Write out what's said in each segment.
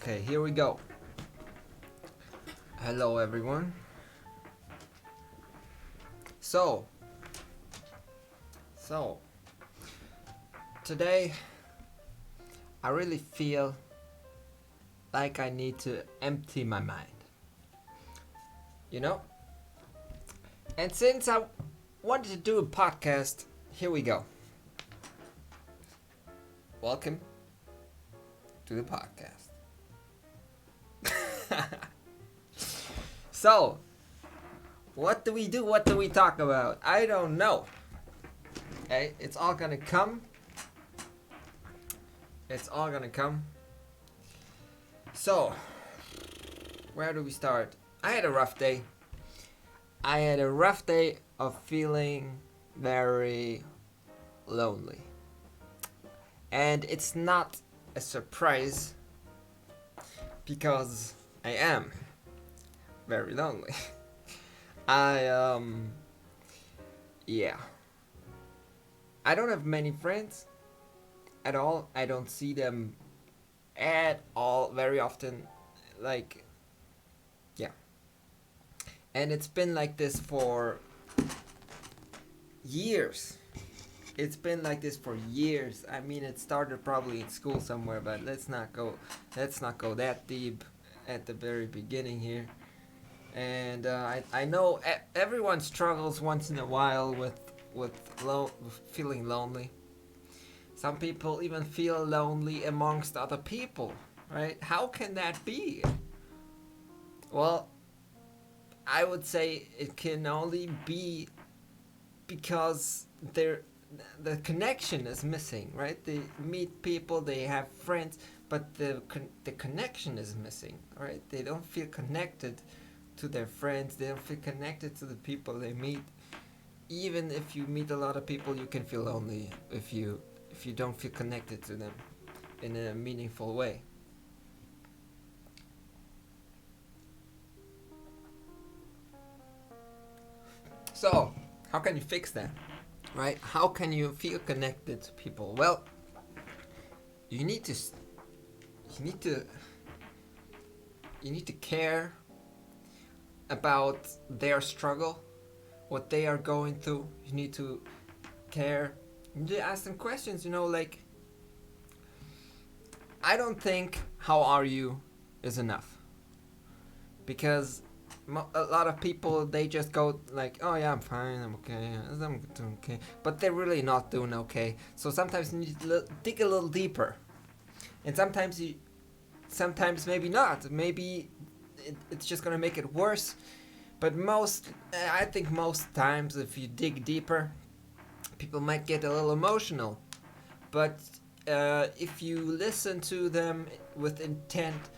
Okay, here we go. Hello, everyone. So, today I really feel like I need to empty my mind. You know? And since I wanted to do a podcast, here we go. Welcome to the podcast. So, what do we do? What do we talk about? I don't know. Okay, it's all gonna come. So, where do we start? I had a rough day. Of feeling very lonely. And it's not a surprise because I am very lonely. Yeah. I don't have many friends at all. I don't see them at all very often. Like, yeah. And it's been like this for years. I mean, it started probably in school somewhere, but let's not go that deep at the very beginning here. And I know everyone struggles once in a while with feeling lonely. Some people even feel lonely amongst other people, right? How can that be? Well, I would say it can only be because the connection is missing, right? They meet people, they have friends, but the connection is missing, right? They don't feel connected to their friends. They don't feel connected to the people they meet. Even if you meet a lot of people, you can feel lonely if you don't feel connected to them in a meaningful way. So, how can you fix that? Right? How can you feel connected to people? Well, you need to care about their struggle, what they are going through. You need to care. You need to ask them questions, like, I don't think "how are you" is enough, because a lot of people, they just go like, "Oh yeah, I'm fine, I'm okay, I'm doing okay," but they're really not doing okay. So sometimes you need to dig a little deeper, and sometimes maybe not. Maybe it's just gonna make it worse. But I think most times, if you dig deeper, people might get a little emotional. But if you listen to them with intent,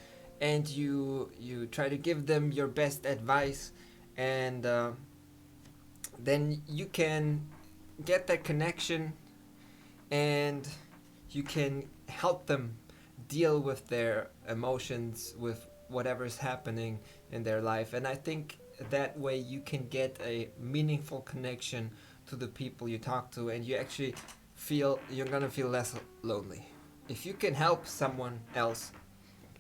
and you try to give them your best advice, and then you can get that connection, and you can help them deal with their emotions, with whatever's happening in their life. And I think that way you can get a meaningful connection to the people you talk to, and you're gonna feel less lonely. If you can help someone else,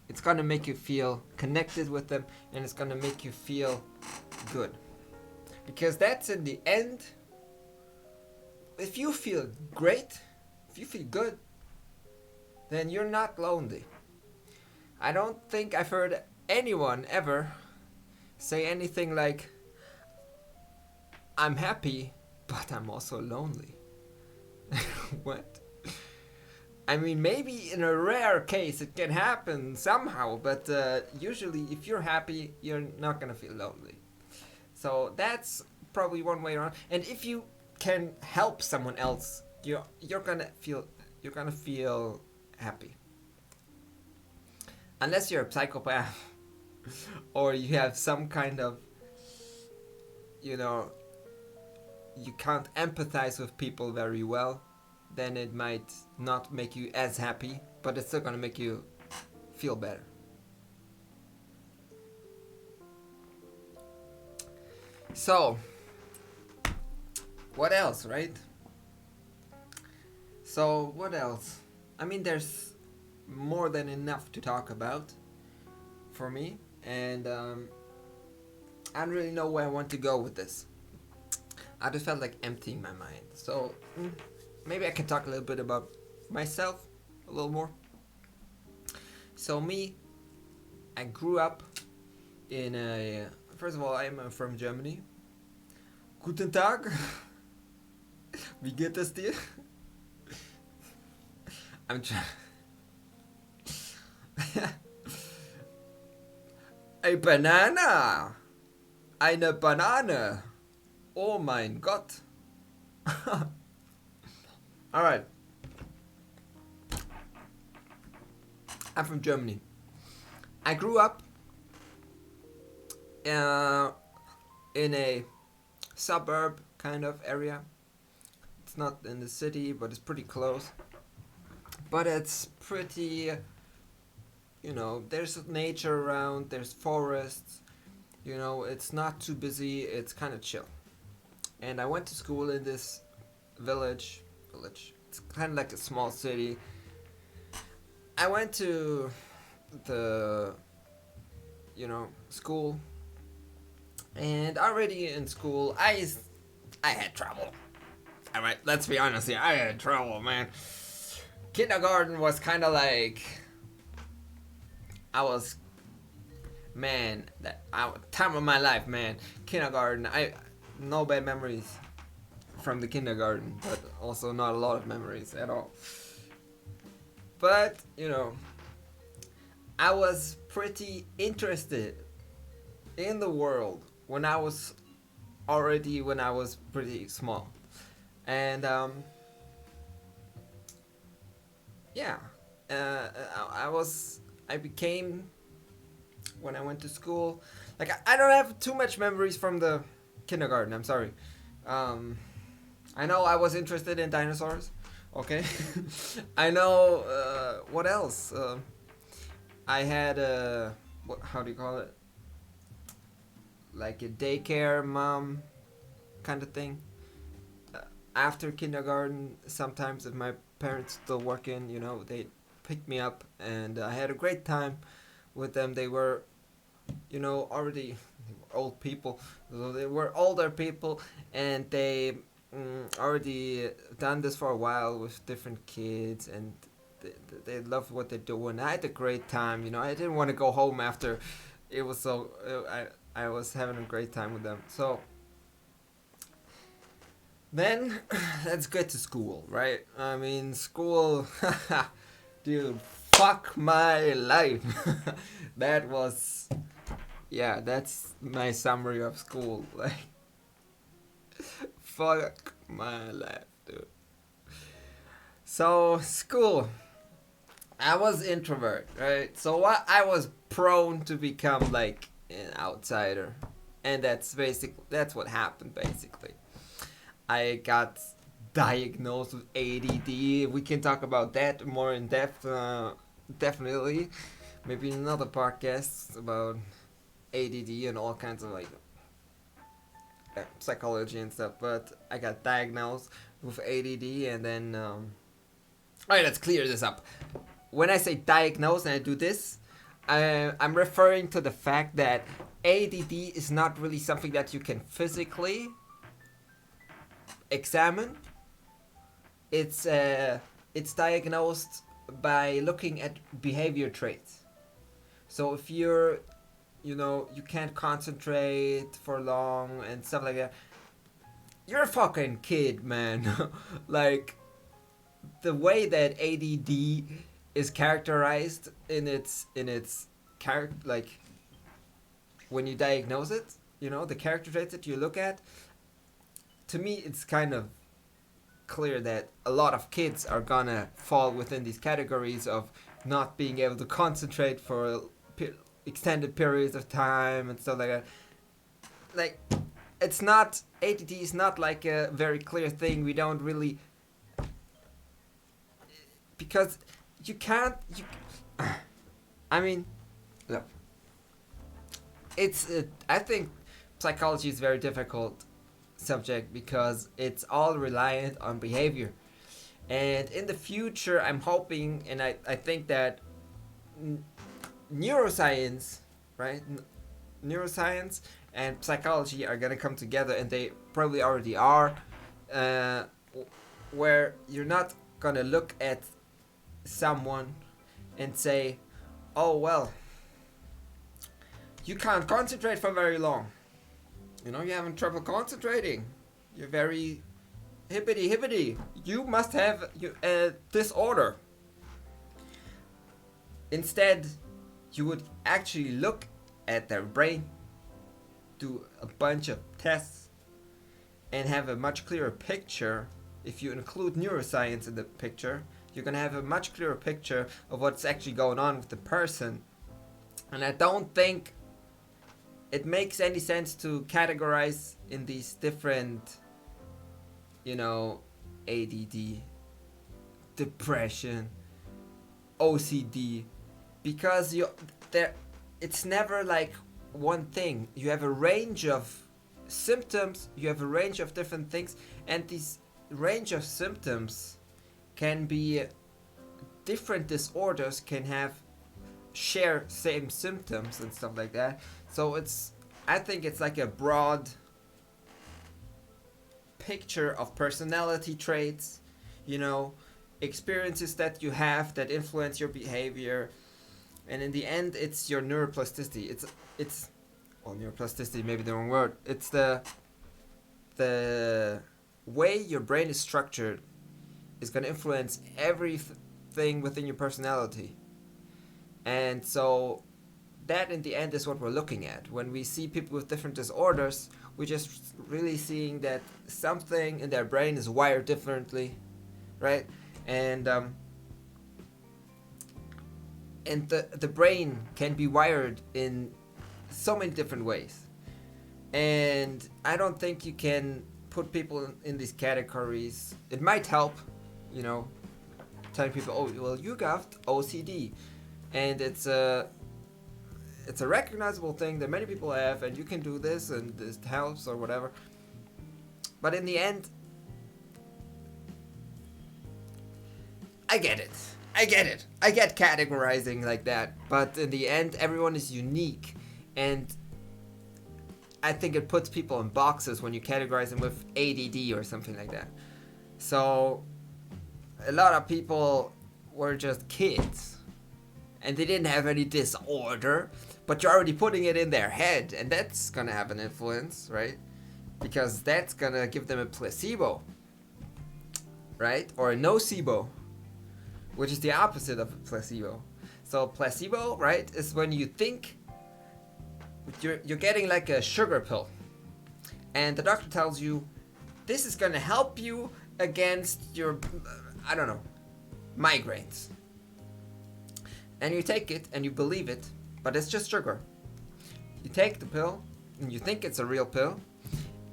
it's gonna make you feel connected with them, and it's gonna make you feel good. Because that's in the end, if you feel great, if you feel good, then you're not lonely. I don't think I've heard anyone ever say anything like, "I'm happy, but I'm also lonely." What? I mean, maybe in a rare case it can happen somehow, but usually if you're happy, you're not gonna feel lonely. So that's probably one way around. And if you can help someone else, you're gonna feel happy. Unless you're a psychopath or you have some kind of, you can't empathize with people very well, then it might not make you as happy, but it's still gonna make you feel better. So, what else, right? So, what else? I mean, there's more than enough to talk about. for me, and I don't really know where I want to go with this. I just felt like emptying my mind. So maybe I can talk a little bit about myself a little more. So me, I grew up in a. First of all, I'm from Germany. Guten Tag. Wie geht es dir? I'm trying. A banana. Eine Banane. Oh mein Gott. Alright. I'm from Germany. I grew up in a suburb kind of area. It's not in the city, but it's pretty close. But it's pretty, there's nature around, there's forests, it's not too busy, it's kind of chill. And I went to school in this village. It's kind of like a small city. I went to the, school. And already in school, I had trouble. Alright, let's be honest here. I had trouble, man. Kindergarten was kind of like... time of my life, man. Kindergarten, no bad memories from the kindergarten, but also not a lot of memories at all. But, I was pretty interested in the world when I was pretty small. And, I became, when I went to school, like, I don't have too much memories from the kindergarten, I'm sorry. I know I was interested in dinosaurs, okay? I know, what else? I had how do you call it? Like a daycare mom kind of thing. After kindergarten, sometimes if my parents still working, they picked me up, and I had a great time with them. They were, already old people. So they were older people, and they already done this for a while with different kids, and they loved what they're doing. I had a great time. I didn't want to go home after. It was so I was having a great time with them. So then let's get to school, right? I mean, school, dude, fuck my life. That's my summary of school. Like, fuck my life, dude. So, school. I was introvert, right? So I was prone to become like an outsider. And that's what happened basically. I got diagnosed with ADD. We can talk about that more in depth, definitely. Maybe in another podcast about ADD and all kinds of psychology and stuff. But I got diagnosed with ADD, and then alright, let's clear this up. When I say diagnose and I do this, I'm referring to the fact that ADD is not really something that you can physically examine. It's diagnosed by looking at behavior traits. So if you can't concentrate for long and stuff like that, you're a fucking kid, man. Like, the way that ADD is characterized in its character, like when you diagnose it, the character traits that you look at, to me it's kind of clear that a lot of kids are gonna fall within these categories of not being able to concentrate for extended periods of time and stuff like that. Like, it's not, ADD is not like a very clear thing. We don't really, because you can't, I mean, look, I think psychology is a very difficult subject because it's all reliant on behavior. And in the future, I'm hoping, and I think that neuroscience right? Neuroscience and psychology are gonna come together, and they probably already are, uh, where you're not gonna look at someone and say, oh well, you can't concentrate for very long. You're having trouble concentrating. You're very hippity hippity. You must have a disorder. Instead, you would actually look at their brain, do a bunch of tests, and have a much clearer picture. If you include neuroscience in the picture, you're gonna have a much clearer picture of what's actually going on with the person. And I don't think it makes any sense to categorize in these different, ADD, depression, OCD, because it's never like one thing. You have a range of symptoms, you have a range of different things, and these range of symptoms can be different. Disorders can share same symptoms and stuff like that. So I think it's like a broad picture of personality traits, experiences that you have that influence your behavior, and in the end it's your neuroplasticity. It's neuroplasticity maybe the wrong word. It's the way your brain is structured is going to influence everything within your personality. And so that in the end is what we're looking at. When we see people with different disorders, we're just really seeing that something in their brain is wired differently, right? And the brain can be wired in so many different ways. And I don't think you can put people in these categories. It might help, telling people, oh, well, you got OCD. And it's a recognizable thing that many people have, and you can do this, and this helps, or whatever. But in the end, I get it. I get categorizing like that. But in the end, everyone is unique. And I think it puts people in boxes when you categorize them with ADD or something like that. So a lot of people were just kids. And they didn't have any disorder. But you're already putting it in their head. And that's going to have an influence, right? Because that's going to give them a placebo. Right? Or a nocebo. Which is the opposite of a placebo. So placebo, right, is when you think you're getting like a sugar pill. And the doctor tells you, this is going to help you against your, migraines. And you take it and you believe it, but it's just sugar. You take the pill and you think it's a real pill,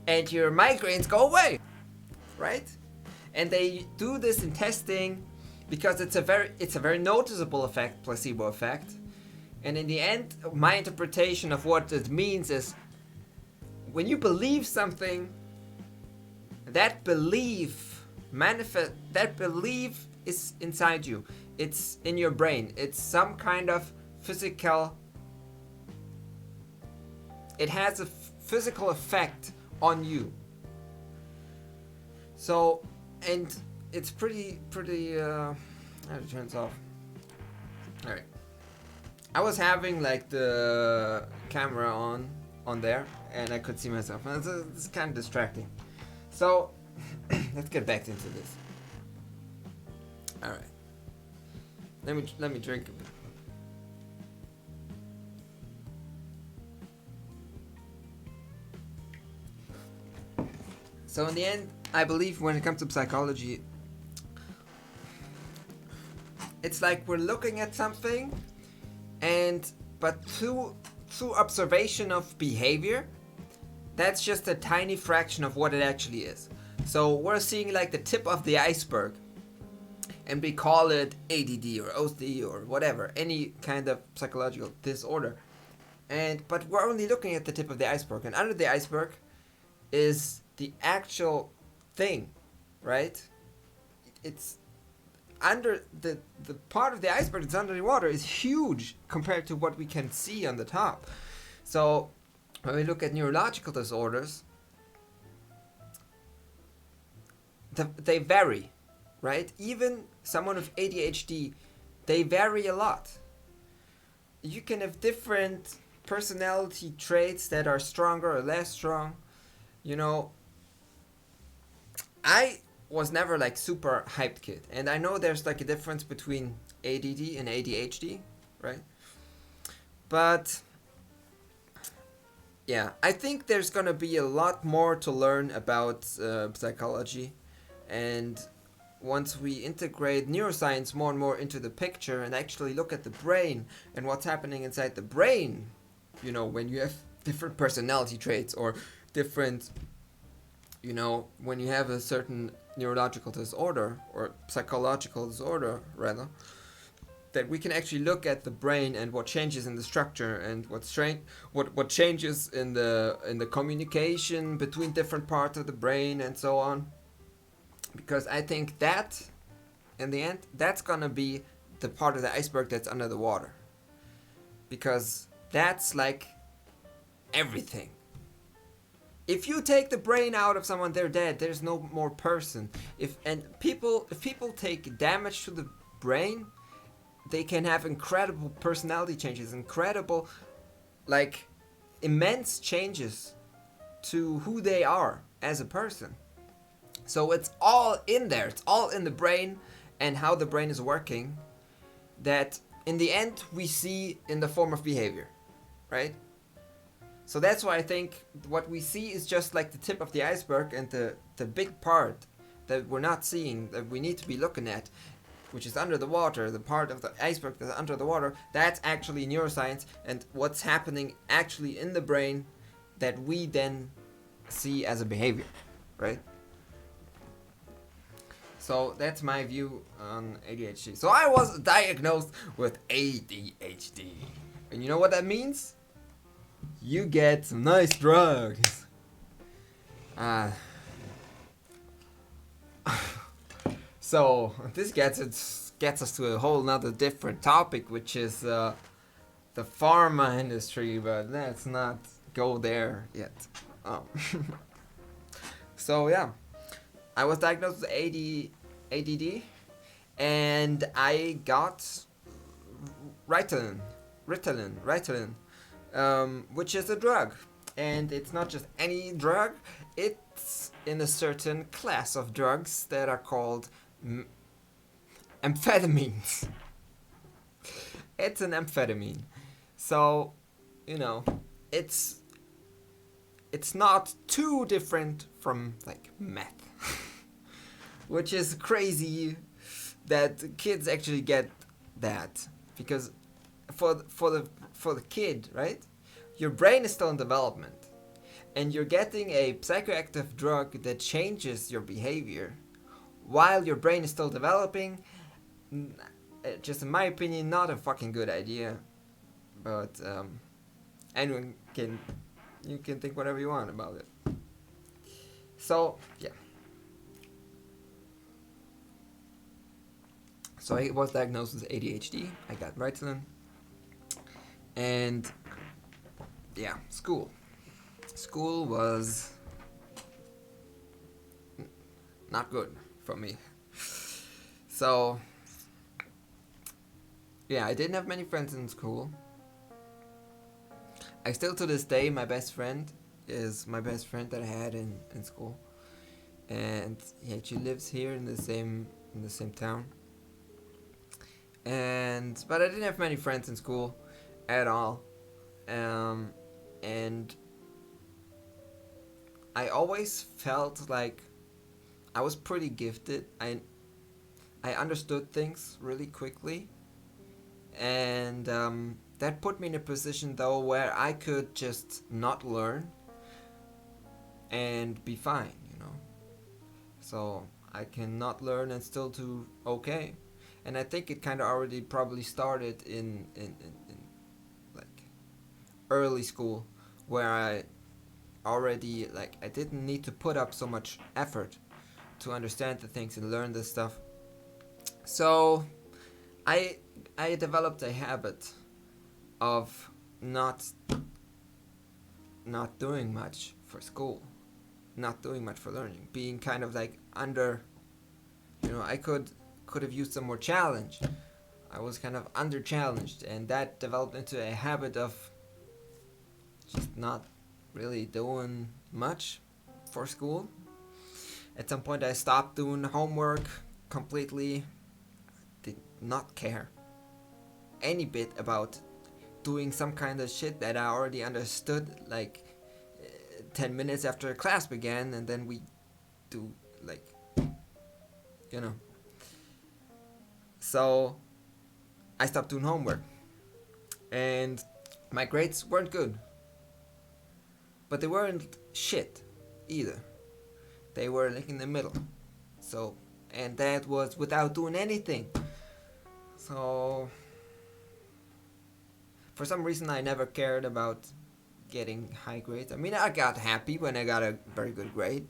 and your migraines go away, right? And they do this in testing because it's a very noticeable effect, placebo effect. And in the end, my interpretation of what it means is, when you believe something, that belief is inside you. It's in your brain. It's some kind of physical. It has a physical effect on you. So, and it's pretty. How to turn this off? All right. I was having like the camera on there, and I could see myself. It's kind of distracting. So let's get back into this. All right. Let me drink a bit. So in the end, I believe when it comes to psychology, it's like we're looking at something, but through observation of behavior, that's just a tiny fraction of what it actually is. So we're seeing like the tip of the iceberg, and we call it ADD or OCD or whatever, any kind of psychological disorder. But we're only looking at the tip of the iceberg, and under the iceberg is the actual thing, right? It's under the part of the iceberg that's under the water is huge compared to what we can see on the top. So when we look at neurological disorders, they vary, right? Even someone with ADHD, they vary a lot. You can have different personality traits that are stronger or less strong. You know, I was never like super hyped kid, and I know there's like a difference between ADD and ADHD, right? But yeah, I think there's gonna be a lot more to learn about psychology, and once we integrate neuroscience more and more into the picture and actually look at the brain and what's happening inside the brain, you know, when you have different personality traits or different, you know, when you have a certain neurological disorder or psychological disorder rather, that we can actually look at the brain and what changes in the structure and what changes in the communication between different parts of the brain and so on. Because I think that in the end that's gonna be the part of the iceberg that's under the water. Because that's like everything. If you take the brain out of someone, they're dead. There's no more person. If people take damage to the brain, they can have incredible personality changes, incredible, like, immense changes to who they are as a person. So it's all in there. It's all in the brain and how the brain is working that in the end we see in the form of behavior, right? So that's why I think what we see is just like the tip of the iceberg, and the big part that we're not seeing, that we need to be looking at, which is under the water, the part of the iceberg that's under the water, that's actually neuroscience and what's happening actually in the brain that we then see as a behavior, right? So that's my view on ADHD. So I was diagnosed with ADHD. And you know what that means? You get some nice drugs. So this gets us to a whole nother different topic, which is the pharma industry, but let's not go there yet. So yeah, I was diagnosed with ADD, and I got Ritalin, which is a drug. And it's not just any drug, it's in a certain class of drugs that are called amphetamines. It's an amphetamine. So, you know, it's not too different from like meth. Which is crazy that kids actually get that, because for the kid, right? Your brain is still in development, and you're getting a psychoactive drug that changes your behavior while your brain is still developing. Just in my opinion, not a fucking good idea. But anyone you can think whatever you want about it. So yeah. So I was diagnosed with ADHD. I got Ritalin. And yeah, school. School was not good for me. So yeah, I didn't have many friends in school. I still to this day, my best friend is my best friend that I had in school. And he actually lives here in the same town. But I didn't have many friends in school at all. And I always felt like I was pretty gifted. I understood things really quickly, and that put me in a position though where I could just not learn and be fine, you know. So I can not learn and still do okay. And I think it kind of already probably started in like early school, where I already, like, I didn't need to put up so much effort to understand the things and learn this stuff. So I I developed a habit of not not doing much for school, not doing much for learning, being kind of like under. I could have used some more challenge. I was kind of under challenged, and that developed into a habit of just not really doing much for school. At some point, I stopped doing homework completely. Did not care any bit about doing some kind of shit that I already understood, like 10 minutes after class began, and then we do, like, you know. So, I stopped doing homework. And my grades weren't good. But they weren't shit either. They were like in the middle. So, and that was without doing anything. So, for some reason, I never cared about getting high grades. I mean, I got happy when I got a very good grade,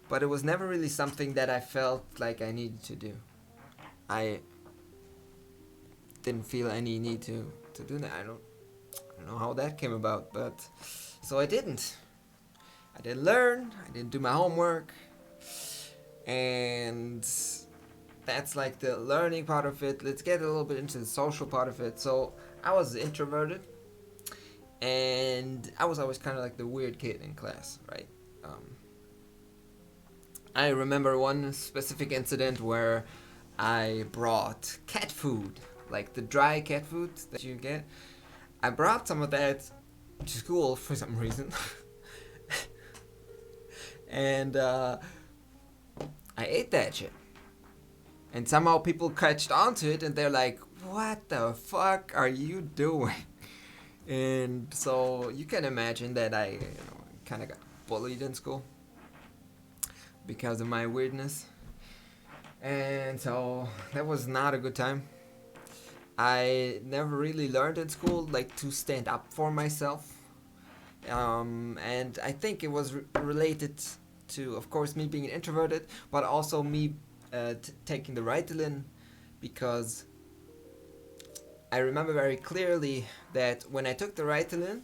but it was never really something that I felt like I needed to do. I didn't feel any need to do that. I don't know how that came about, but so I didn't. I didn't learn. I didn't do my homework, and that's like the learning part of it. Let's get a little bit into the social part of it. So I was introverted, and I was always kind of like the weird kid in class, right? I remember one specific incident where I brought cat food, like the dry cat food that you get. I brought some of that to school for some reason. And I ate that shit. And somehow people catched onto it and they're like, what the fuck are you doing? And so you can imagine that I kind of got bullied in school because of my weirdness. And so that was not a good time. I never really learned in school like to stand up for myself. And I think it was related to, of course, me being introverted, but also me taking the Ritalin, because I remember very clearly that when I took the Ritalin,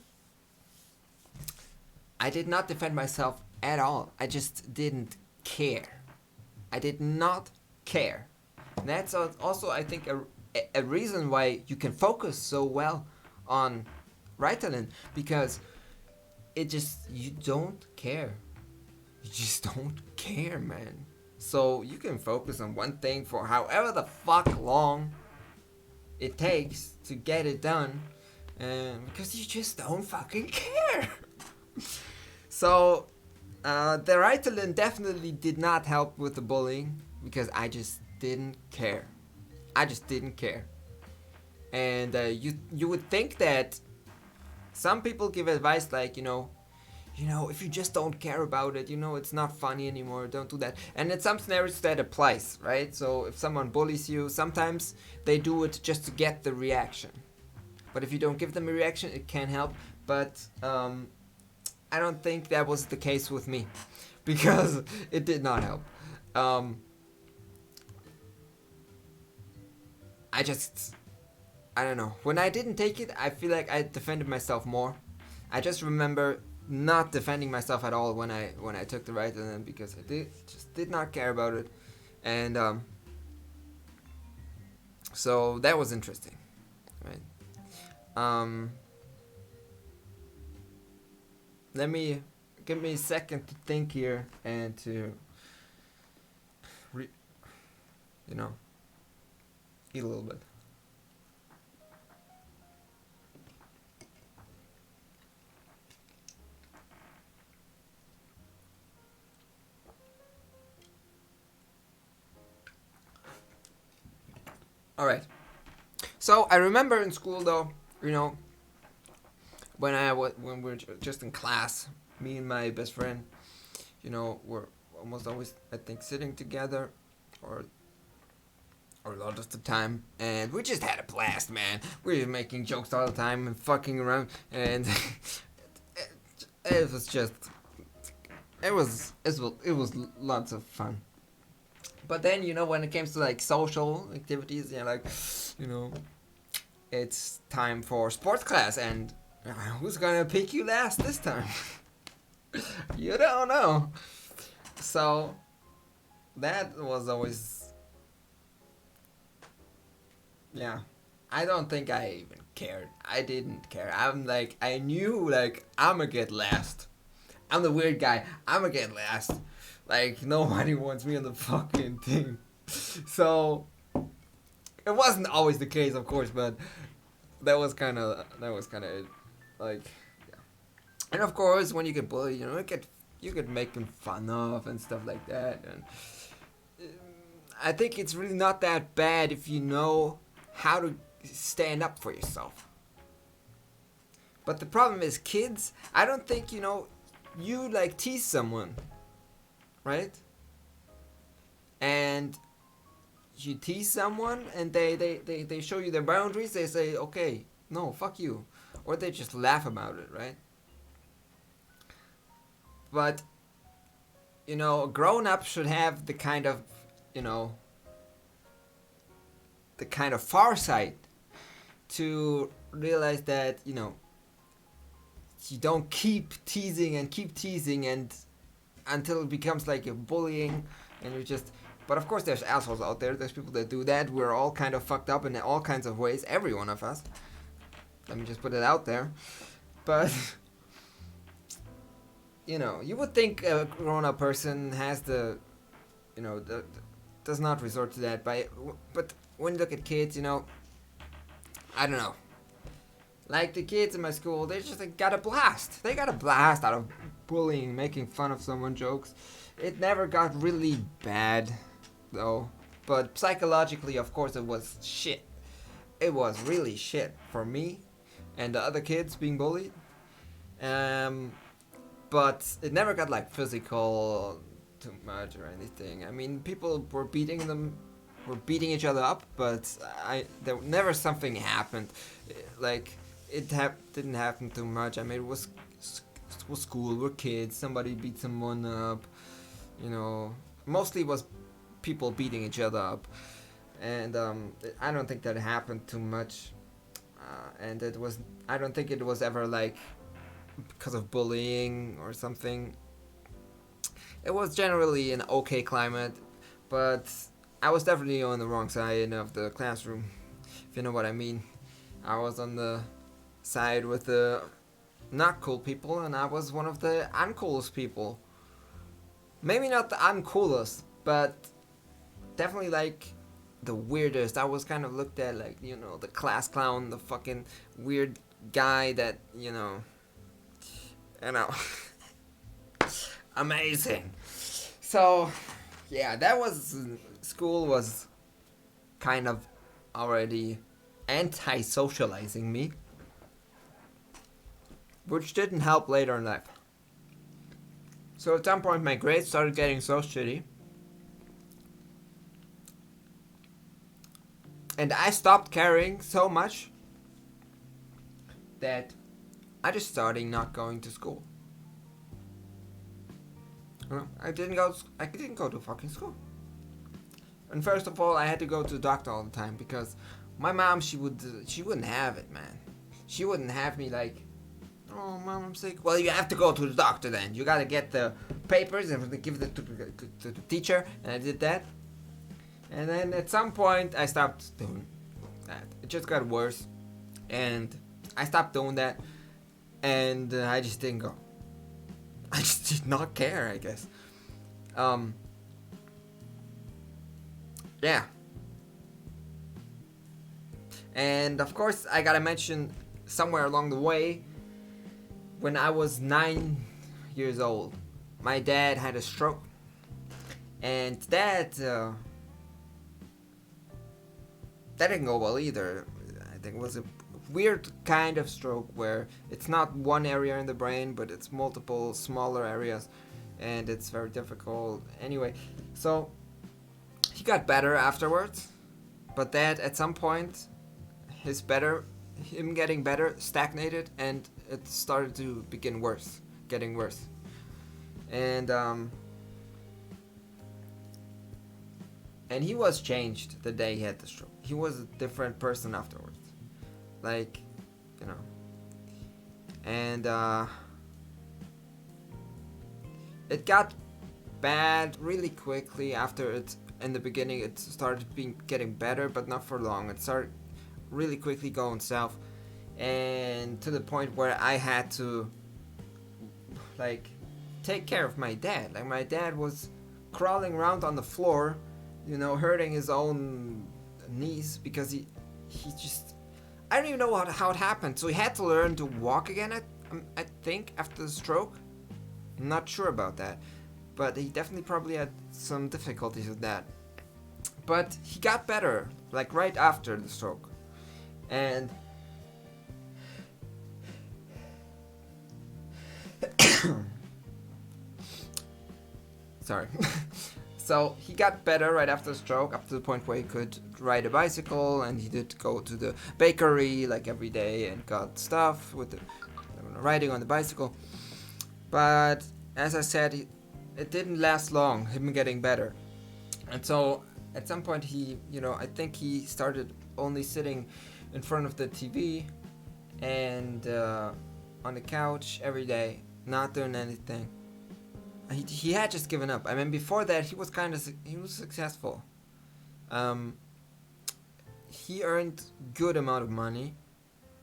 I did not defend myself at all. I just didn't care. I did not care. And that's also, I think, a reason why you can focus so well on Ritalin, because you don't care. You just don't care, man. So you can focus on one thing for however the fuck long it takes to get it done, because you just don't fucking care. So the Ritalin definitely did not help with the bullying, because I just didn't care. I just didn't care. And you would think that some people give advice like, if you just don't care about it, it's not funny anymore, don't do that. And in some scenarios that applies, right? So if someone bullies you, sometimes they do it just to get the reaction. But if you don't give them a reaction, it can help. But I don't think that was the case with me, because it did not help. I don't know. When I didn't take it, I feel like I defended myself more. I just remember not defending myself at all when I took the Ritalin, because I did not care about it, and so that was interesting, right? Give me a second to think here and to eat a little bit. All right. So I remember in school, though, when we're just in class, me and my best friend, we're almost always, I think, sitting together, or a lot of the time, and we just had a blast, man. We were making jokes all the time and fucking around, and it was lots of fun. But then, when it comes to like social activities, like, you know, it's time for sports class, and who's gonna pick you last this time? You don't know. So that was always, yeah. I don't think I even cared. I didn't care. I'm like, I knew like I'ma get last. I'm the weird guy. I'ma get last. Like nobody wants me on the fucking team. So it wasn't always the case, of course, but that was kind of like, yeah. And of course, when you get bullied, you get making fun of and stuff like that. And I think it's really not that bad if you know how to stand up for yourself. But the problem is, kids. I don't think you like tease someone, right? And you tease someone and they show you their boundaries. They say, okay, no, fuck you, or they just laugh about it, right? But a grown up should have you know the kind of foresight to realize that you don't keep teasing and until it becomes like a bullying, and you just. But of course, there's assholes out there. There's people that do that. We're all kind of fucked up in all kinds of ways. Every one of us. Let me just put it out there. But you would think a grown-up person has does not resort to that. But when you look at kids, I don't know. Like the kids in my school, they just got a blast. They got a blast out of bullying, making fun of someone jokes. It never got really bad, though. But psychologically, of course, it was shit. It was really shit for me and the other kids being bullied. But it never got like physical too much or anything. I mean, people were beating each other up, but there never something happened. Like didn't happen too much. I mean, it was school. We're kids. Somebody beat someone up. Mostly it was people beating each other up, and I don't think that happened too much. And I don't think it was ever like because of bullying or something. It was generally an okay climate, but I was definitely on the wrong side of the classroom, if you know what I mean. I was on the side with the not cool people, and I was one of the uncoolest people. Maybe not the uncoolest, but definitely like the weirdest. I was kind of looked at like, the class clown, the fucking weird guy that, amazing. So, yeah, school was kind of already anti-socializing me, which didn't help later in life. So at some point my grades started getting so shitty, and I stopped caring so much that I just started not going to school. I didn't go to fucking school. And first of all, I had to go to the doctor all the time because my mom, she wouldn't have it, man. She wouldn't have me like, oh, mom, I'm sick. Well, you have to go to the doctor then. You gotta get the papers and give it to the teacher. And I did that. And then at some point, I stopped doing that. It just got worse. And I stopped doing that. And I just didn't go. I just did not care, I guess. Yeah. And of course, I gotta mention somewhere along the way, when I was 9 years old, my dad had a stroke. And that didn't go well either. I think it was a weird kind of stroke where it's not one area in the brain, but it's multiple smaller areas, and it's very difficult. Anyway, so he got better afterwards, but that at some point, him getting better stagnated, and it started to getting worse. And And he was changed the day he had the stroke. He was a different person afterwards. Like, you know. And it got bad really quickly after it. In the beginning, it started getting better, but not for long. It started really quickly going south, and to the point where I had to like take care of my dad. Like my dad was crawling around on the floor, hurting his own knees because he just I don't even know how it happened. So he had to learn to walk again. I think after the stroke. I'm not sure about that, but he definitely probably had some difficulties with that. But he got better, like right after the stroke, and sorry. So he got better right after the stroke, up to the point where he could ride a bicycle, and he did go to the bakery like every day and got stuff with the riding on the bicycle. But as I said, it didn't last long, him getting better. And so at some point I think he started only sitting in front of the TV and on the couch every day, not doing anything. He had just given up. I mean, before that, he was successful. He earned good amount of money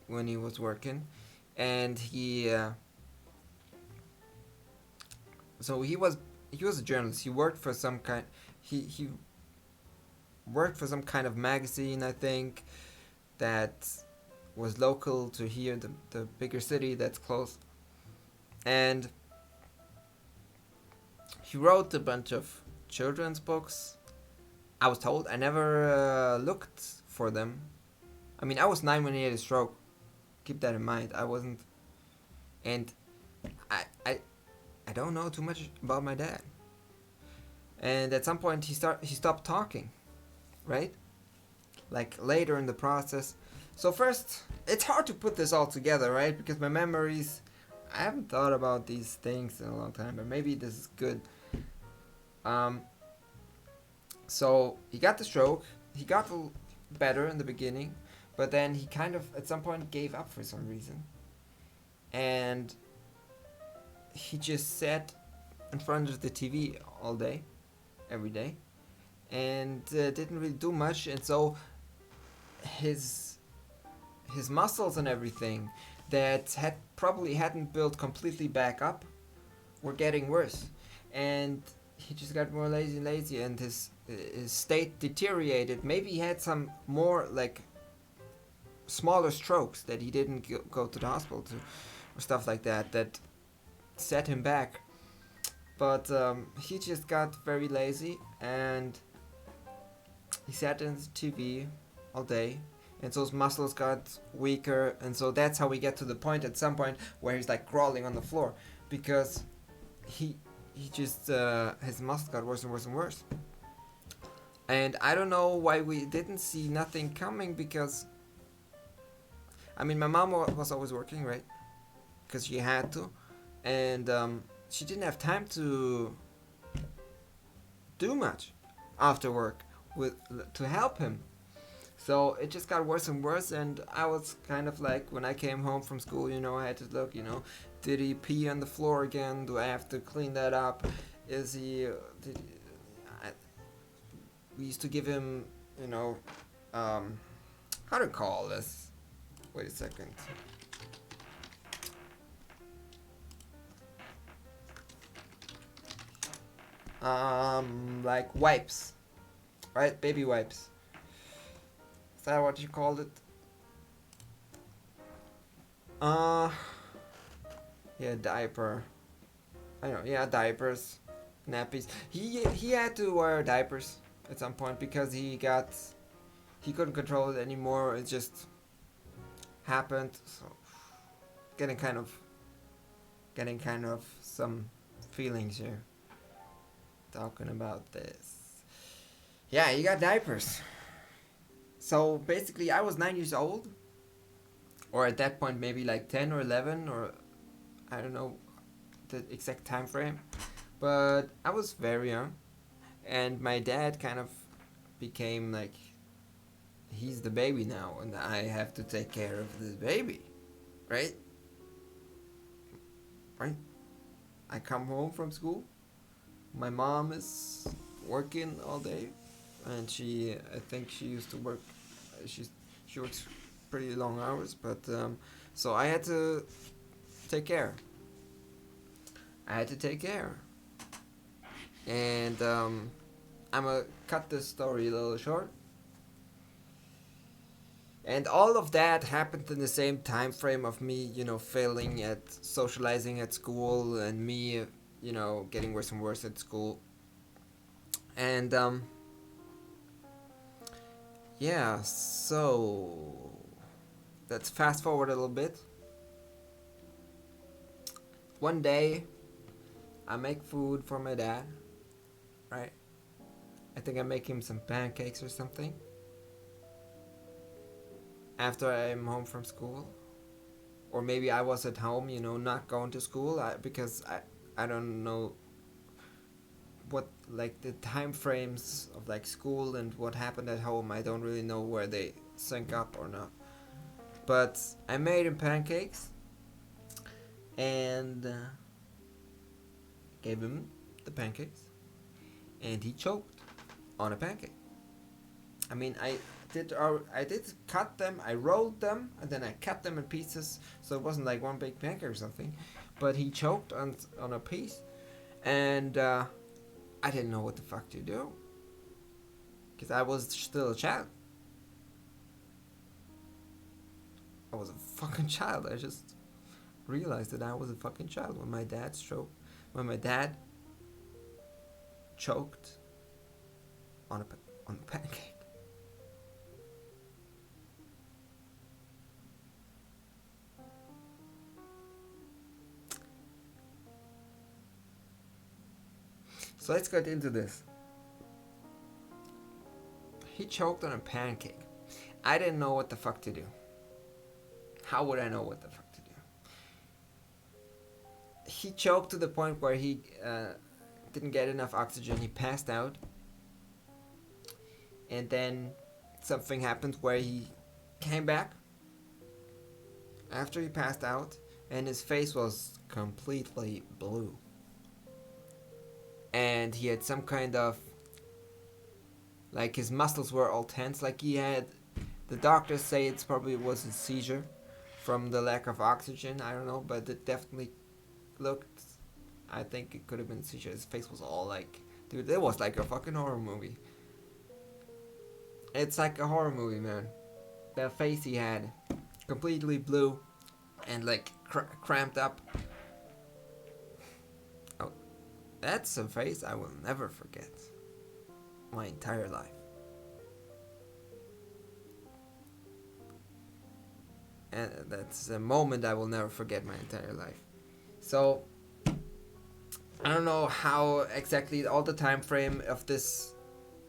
when he was working, and so he was a journalist. He worked for some kind. He worked for some kind of magazine, I think, that was local to here, the bigger city that's close, and he wrote a bunch of children's books. I was told. I never looked for them. I mean, I was 9 when he had a stroke. Keep that in mind. I wasn't, and I don't know too much about my dad. And at some point, he stopped talking, right? Like later in the process. So first, it's hard to put this all together, right? Because my memories, I haven't thought about these things in a long time, but maybe this is good. So he got the stroke. He got better in the beginning, but then he kind of at some point gave up for some reason, and he just sat in front of the TV all day, every day, and didn't really do much. And so his muscles and everything that hadn't built completely back up were getting worse, and he just got more lazy and lazy, and his state deteriorated. Maybe he had some more like smaller strokes that he didn't go to the hospital to, or stuff like that set him back. But he just got very lazy, and he sat in the TV all day, and so his muscles got weaker, and so that's how we get to the point at some point where he's like crawling on the floor, because he just his muscles got worse and worse and worse. And I don't know why we didn't see nothing coming, because I mean, my mom was always working, right? Because she had to, and she didn't have time to do much after work to help him. So it just got worse and worse, and I was kind of like, when I came home from school, I had to look, did he pee on the floor again? Do I have to clean that up? Is he, we used to give him, how to call this? Wait a second. Like wipes, right? Baby wipes. Is that what you called it? Yeah, diaper. I know. Yeah, diapers, nappies. He had to wear diapers at some point because he couldn't control it anymore. It just happened. So getting kind of some feelings here talking about this. Yeah, he got diapers. So basically, I was 9 years old, or at that point maybe like 10 or 11, or I don't know the exact time frame, but I was very young, and my dad kind of became like he's the baby now, and I have to take care of this baby, right? Right? I come home from school. My mom is working all day, and I think she used to work. She's she works pretty long hours, but so I had to take care. I had to take care, and I'm gonna cut this story a little short. And all of that happened in the same time frame of me, failing at socializing at school, and me, getting worse and worse at school. And yeah, so let's fast forward a little bit. One day, I make food for my dad, right? I think I make him some pancakes or something. After I'm home from school, or maybe I was at home, not going to school, because I don't know what like the time frames of like school and what happened at home. I don't really know where they sync up or not. But I made him pancakes and gave him the pancakes, and he choked on a pancake. I mean, I did cut them, I rolled them, and then I cut them in pieces, so it wasn't like one big pancake or something. But he choked on a piece, and I didn't know what the fuck to do, because I was still a child. I was a fucking child. I just realized that I was a fucking child when my dad choked on a pancake. So let's get into this. He choked on a pancake. I didn't know what the fuck to do. How would I know what the fuck to do? He choked to the point where he didn't get enough oxygen. He passed out. And then something happened where he came back after he passed out, and his face was completely blue. And he had some kind of, like, his muscles were all tense, like he had, the doctors say it probably was a seizure from the lack of oxygen. I don't know, but it definitely looked, I think it could have been a seizure. His face was all like, dude, it was like a fucking horror movie. It's like a horror movie, man. That face he had, completely blue and like cramped up. Oh, that's a face I will never forget my entire life. And that's a moment I will never forget my entire life. So I don't know how exactly all the time frame of this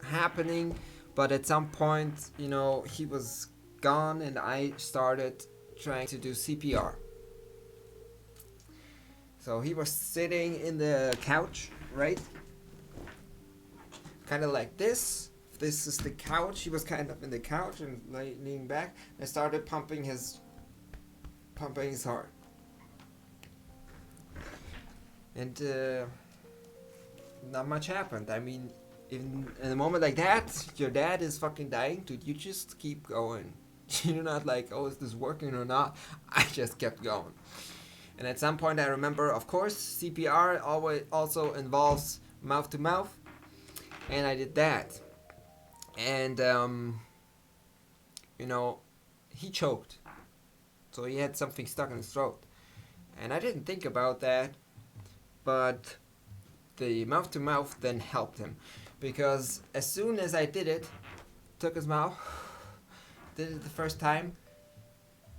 happening, but at some point, he was gone, and I started trying to do CPR. So he was sitting in the couch, right? Kind of like this. This is the couch. He was kind of in the couch and leaning back. I started pumping his heart. And not much happened. I mean, in a moment like that, your dad is fucking dying, dude. You just keep going. You're not like, oh, is this working or not? I just kept going. And at some point, I remember, of course, CPR always also involves mouth to mouth, and I did that. And he choked, so he had something stuck in his throat, and I didn't think about that, but the mouth to mouth then helped him, because as soon as I did it, took his mouth, did it the first time,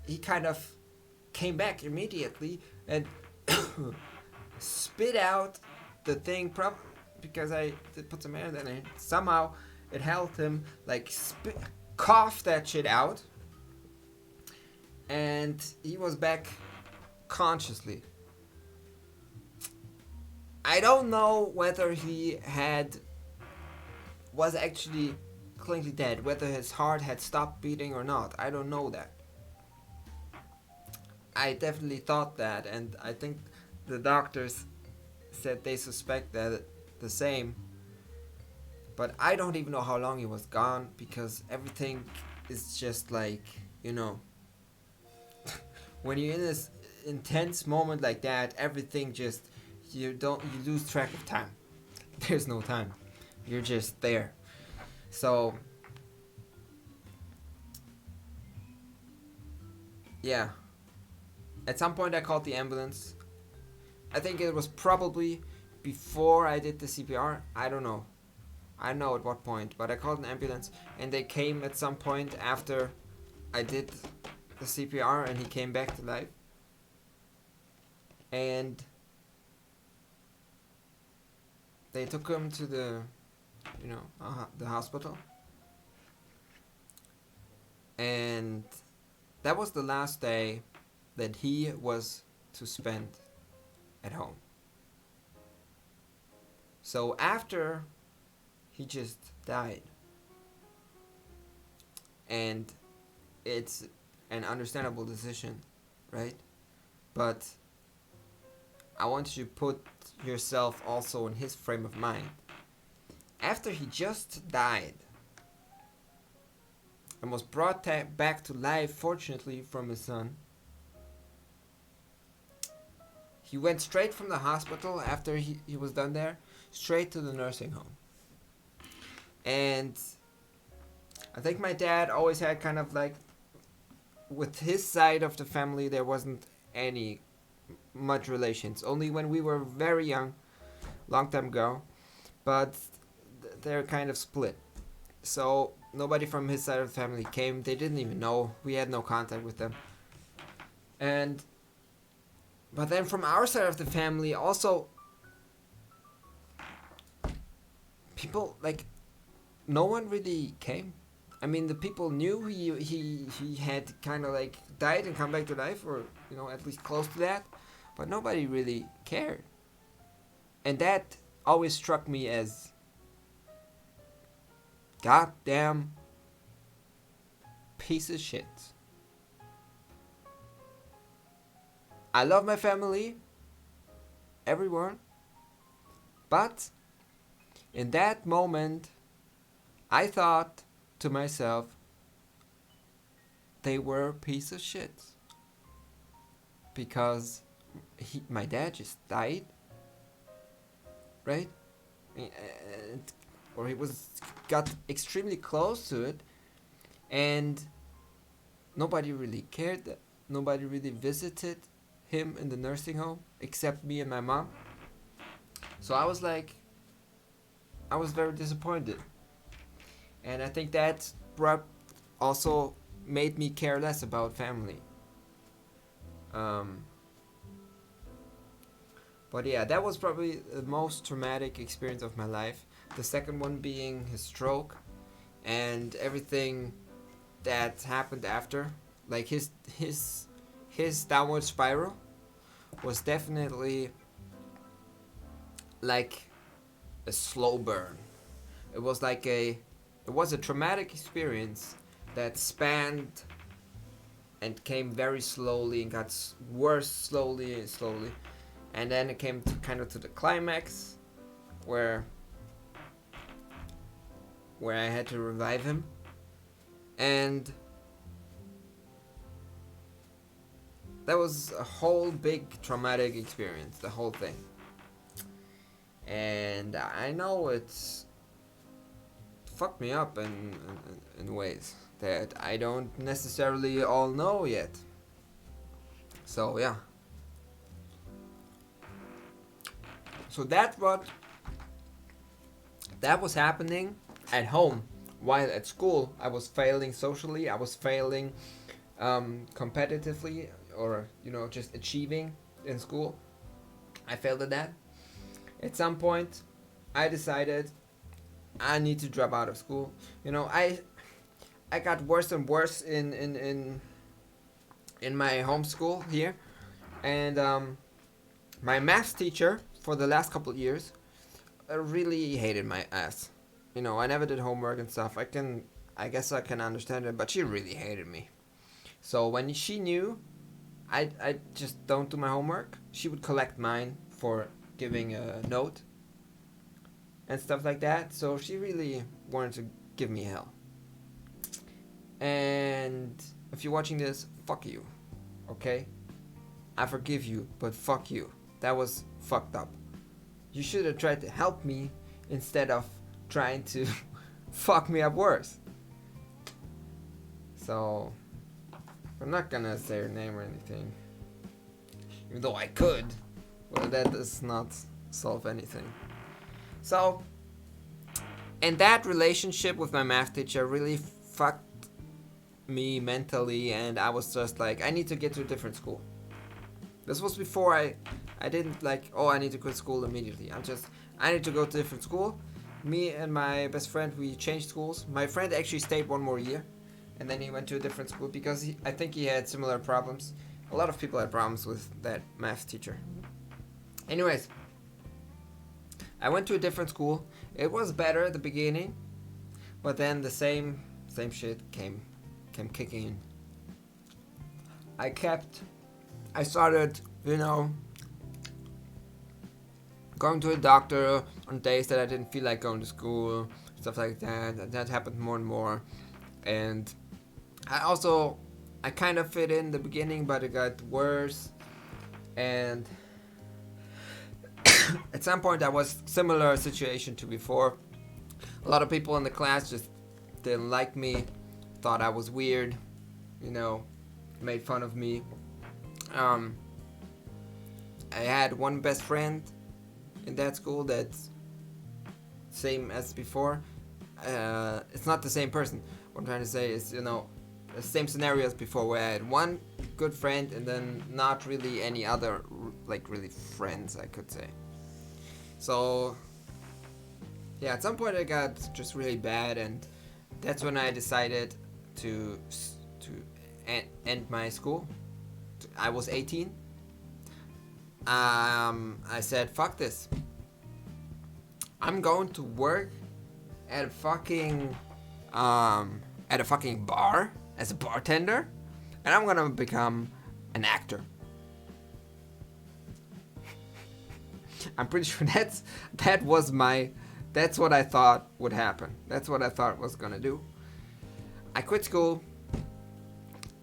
he kind of came back immediately and spit out the thing, because I did put some air in there, and somehow it helped him like cough that shit out, and he was back consciously. I don't know whether he was actually clinically dead. Whether his heart had stopped beating or not, I don't know that. I definitely thought that, and I think the doctors said they suspect that the same. But I don't even know how long he was gone because everything is just like, you know, when you're in this intense moment like that, everything just you lose track of time. There's no time. You're just there. So yeah, at some point I called the ambulance. I think it was probably before I did the CPR. I don't know. I don't know at what point, but I called an ambulance and they came at some point after I did the CPR and he came back to life. And they took him to the hospital. And that was the last day that he was to spend at home. So after he just died, and it's an understandable decision, right? But I want you to put yourself also in his frame of mind. After he just died and was brought back to life, fortunately, from his son, he went straight from the hospital after he was done there, straight to the nursing home. And I think my dad always had kind of like, with his side of the family, there wasn't any much relations. Only when we were very young, long time ago. But they're kind of split. So nobody from his side of the family came. They didn't even know. We had no contact with them. But then from our side of the family, also, people, like, no one really came. I mean, the people knew he had kind of like died and come back to life, or at least close to that, but nobody really cared. And that always struck me as goddamn piece of shit. I love my family, everyone, but in that moment, I thought to myself, they were a piece of shit. Because my dad just died, right? Or he got extremely close to it, and nobody really cared. Nobody really visited him in the nursing home except me and my mom. So I was very disappointed. And I think that also made me care less about family. But yeah, that was probably the most traumatic experience of my life. The second one being his stroke and everything that happened after. Like his downward spiral was definitely like a slow burn. It was a traumatic experience that spanned and came very slowly and got worse slowly and slowly. And then it came to the climax where I had to revive him. And that was a whole big traumatic experience, the whole thing. And I know it's fucked me up in ways that I don't necessarily all know yet. So yeah. So that was happening at home, while at school I was failing socially. I was failing competitively, or just achieving in school. I failed at that. At some point, I decided I need to drop out of school. I got worse and worse in my home school here, and my math teacher for the last couple of years really hated my ass. I never did homework and stuff. I guess I can understand it, but she really hated me. So when she knew I just don't do my homework, she would collect mine for giving a note and stuff like that. So she really wanted to give me hell. And if you're watching this, fuck you, okay? I forgive you, but fuck you. That was fucked up. You should have tried to help me instead of trying to fuck me up worse. So, I'm not gonna say her name or anything. Even though I could. But that does not solve anything. So, and that relationship with my math teacher really fucked me mentally, and I was just like, I need to get to a different school. This was before I didn't like, oh, I need to quit school immediately. I need to go to a different school. Me and my best friend, we changed schools. My friend actually stayed one more year, and then he went to a different school because I think he had similar problems. A lot of people had problems with that math teacher. Anyways, I went to a different school. It was better at the beginning, but then the same shit came kicking in. I started, going to a doctor on days that I didn't feel like going to school, stuff like that. And that happened more and more. And I kind of fit in the beginning, but it got worse. And at some point, I was similar situation to before. A lot of people in the class just didn't like me, thought I was weird, made fun of me. I had one best friend in that school that's same as before. It's not the same person. What I'm trying to say is, the same scenario as before, where I had one good friend and then not really any other, really friends, I could say. So, yeah, at some point it got just really bad, and that's when I decided to end my school. I was 18. I said, fuck this. I'm going to work at a fucking bar as a bartender, and I'm gonna become an actor. I'm pretty sure that's what I thought would happen. That's what I thought was gonna do. I quit school.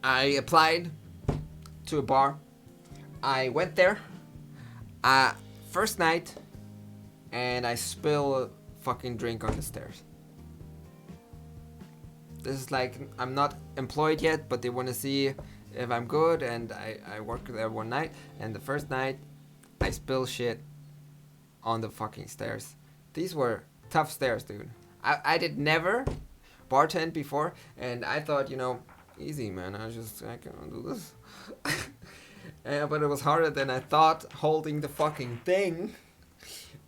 I applied to a bar. I went there. First night, and I spill a fucking drink on the stairs. This is like, I'm not employed yet, but they want to see if I'm good, and I worked there one night, and the first night, I spill shit on the fucking stairs. These were tough stairs, dude. I did never bartend before, and I thought, easy, man, I can do this. But it was harder than I thought, holding the fucking thing.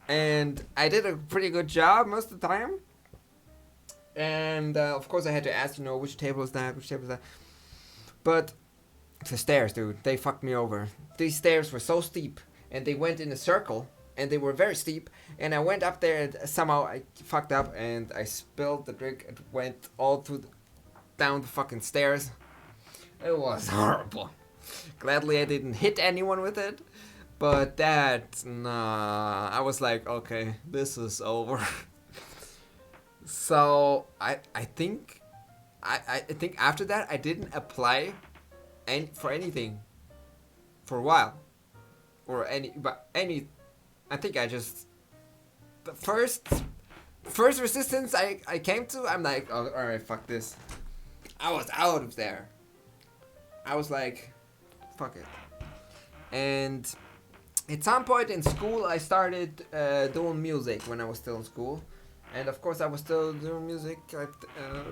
And I did a pretty good job most of the time. And of course I had to ask, which table is that, But the stairs, dude, they fucked me over. These stairs were so steep, and they went in a circle, and they were very steep. And I went up there, and somehow I fucked up, and I spilled the drink. It went all down the fucking stairs. It was horrible. Gladly I didn't hit anyone with it. But I was like, okay, this is over. So I think after that I didn't apply for anything for a while, I think I just, the first resistance I came to, I'm like, oh, all right, fuck this. I was out of there. I was like, fuck it. And at some point in school, I started doing music when I was still in school. And of course, I was still doing music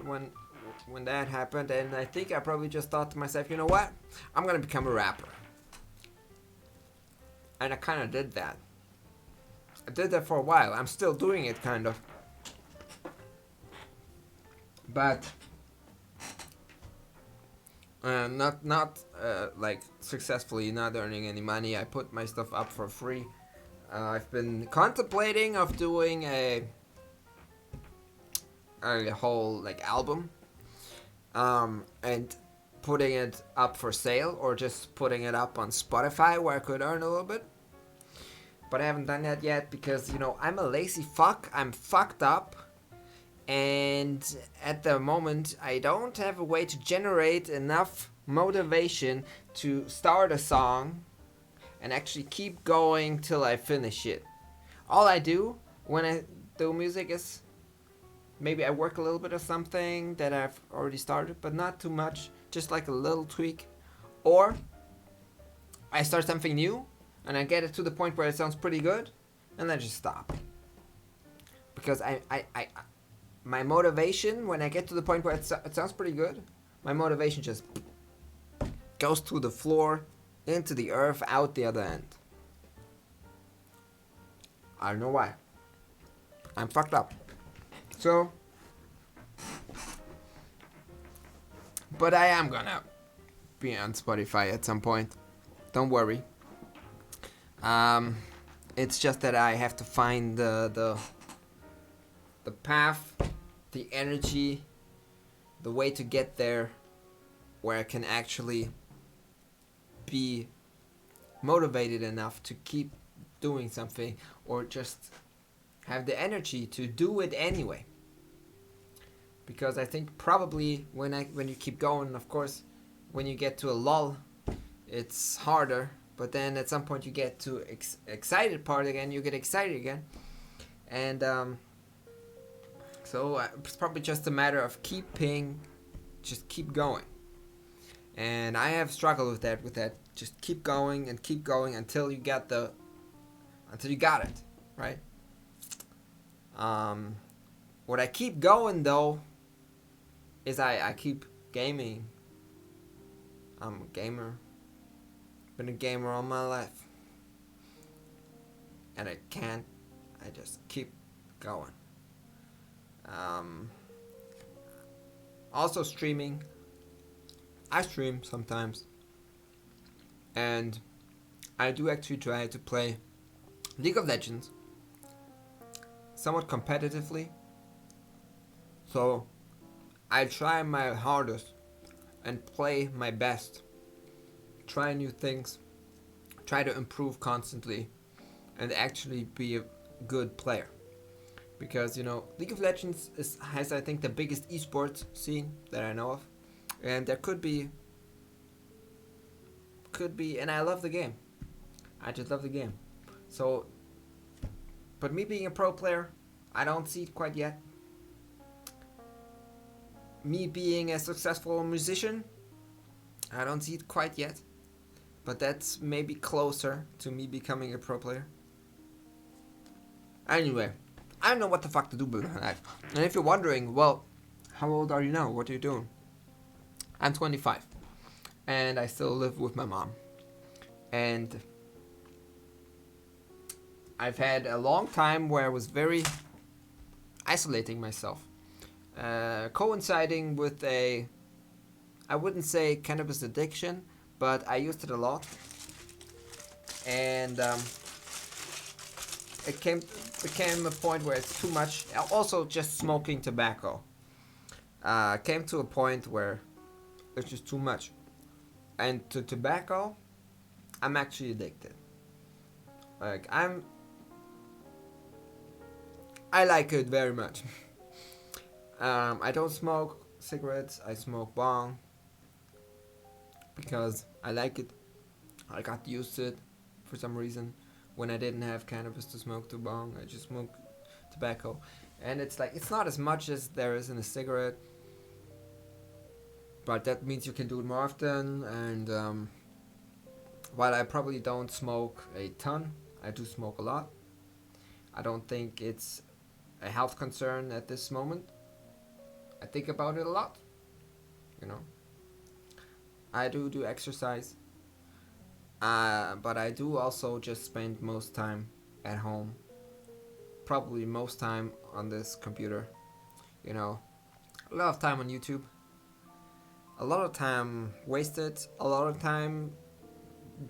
when that happened. And I think I probably just thought to myself, you know what? I'm going to become a rapper. And I kind of did that. I did that for a while. I'm still doing it, kind of. But not like successfully, not earning any money. I put my stuff up for free. I've been contemplating of doing a a whole like album, and putting it up for sale or just putting it up on Spotify where I could earn a little bit. But I haven't done that yet because, I'm a lazy fuck. I'm fucked up. And at the moment, I don't have a way to generate enough motivation to start a song and actually keep going till I finish it. All I do when I do music is maybe I work a little bit of something that I've already started, but not too much, just like a little tweak. Or I start something new and I get it to the point where it sounds pretty good, and then just stop. Because my motivation, when I get to the point where it sounds pretty good, my motivation just goes through the floor, into the earth, out the other end. I don't know why. I'm fucked up. So, but I am gonna be on Spotify at some point. Don't worry. It's just that I have to find the path, the energy, the way to get there, where I can actually be motivated enough to keep doing something, or just have the energy to do it anyway. Because I think probably when you keep going, of course, when you get to a lull, it's harder. But then at some point you get to excited part again. You get excited again, and so it's probably just a matter of keep going. And I have struggled with that. Just keep going until you got it, right? What I keep going though is I keep gaming. I'm a gamer. Been a gamer all my life. And I just keep going. Also streaming. I stream sometimes. And I do actually try to play League of Legends somewhat competitively. So I try my hardest and play my best. Try new things. Try to improve constantly and actually be a good player. Because, League of Legends has, I think, the biggest esports scene that I know of. And there could be, and I love the game. I just love the game. So, but me being a pro player, I don't see it quite yet. Me being a successful musician, I don't see it quite yet. But that's maybe closer to me becoming a pro player. Anyway, I don't know what the fuck to do with my life. And if you're wondering, well, how old are you now? What are you doing? I'm 25. And I still live with my mom. And I've had a long time where I was very isolating myself. Coinciding with I wouldn't say cannabis addiction, but I used it a lot. And it became a point where it's too much. Also, just smoking tobacco came to a point where it's just too much. And to tobacco, I'm actually addicted. Like I like it very much. I don't smoke cigarettes. I smoke bong because I like it. I got used to it for some reason. When I didn't have cannabis to smoke to bong, I just smoke tobacco, and it's like it's not as much as there is in a cigarette, but that means you can do it more often. And while I probably don't smoke a ton, I do smoke a lot. I don't think it's a health concern at this moment. I think about it a lot. I do exercise. But I do also just spend most time at home. Probably most time on this computer. A lot of time on YouTube. A lot of time wasted. A lot of time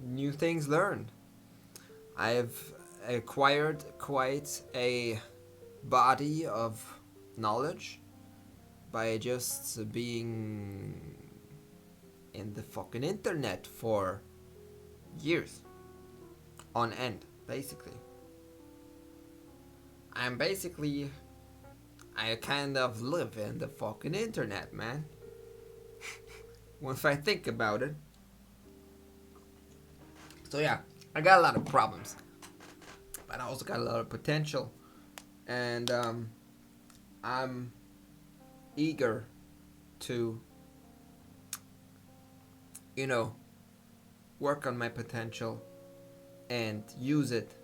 new things learned. I've acquired quite a body of knowledge by just being in the fucking internet for years on end, basically. I'm basically, I kind of live in the fucking internet, man. Once I think about it. So yeah, I got a lot of problems, but I also got a lot of potential, and I'm eager to, you know, work on my potential and use it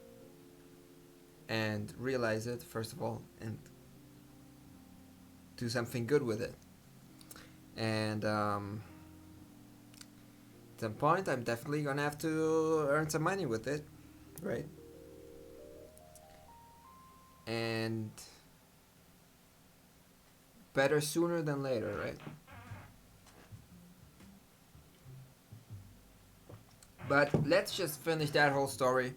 and realize it first of all and do something good with it. And at some point, I'm definitely gonna have to earn some money with it, right? And better sooner than later, right? But let's just finish that whole story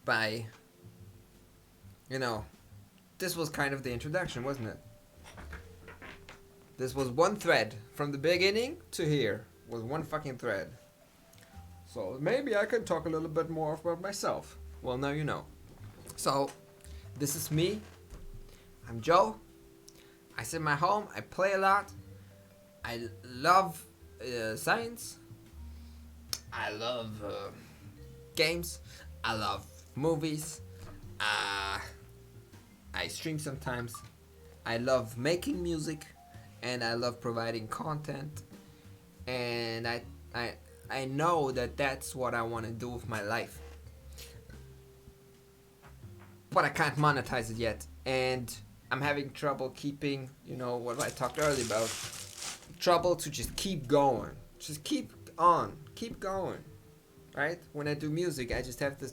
by, you know, this was kind of the introduction, wasn't it? This was one thread from the beginning to here was one fucking thread. So maybe I could talk a little bit more about myself. Well, now you know. So, this is me. I'm Joe. I sit in my home. I play a lot. I love science. I love games. I love movies. I stream sometimes. I love making music, and I love providing content. And I know that that's what I want to do with my life. But I can't monetize it yet, and I'm having trouble keeping, you know, what I talked earlier about. Trouble to just keep going. Just keep on. Keep going. Right? When I do music, I just have this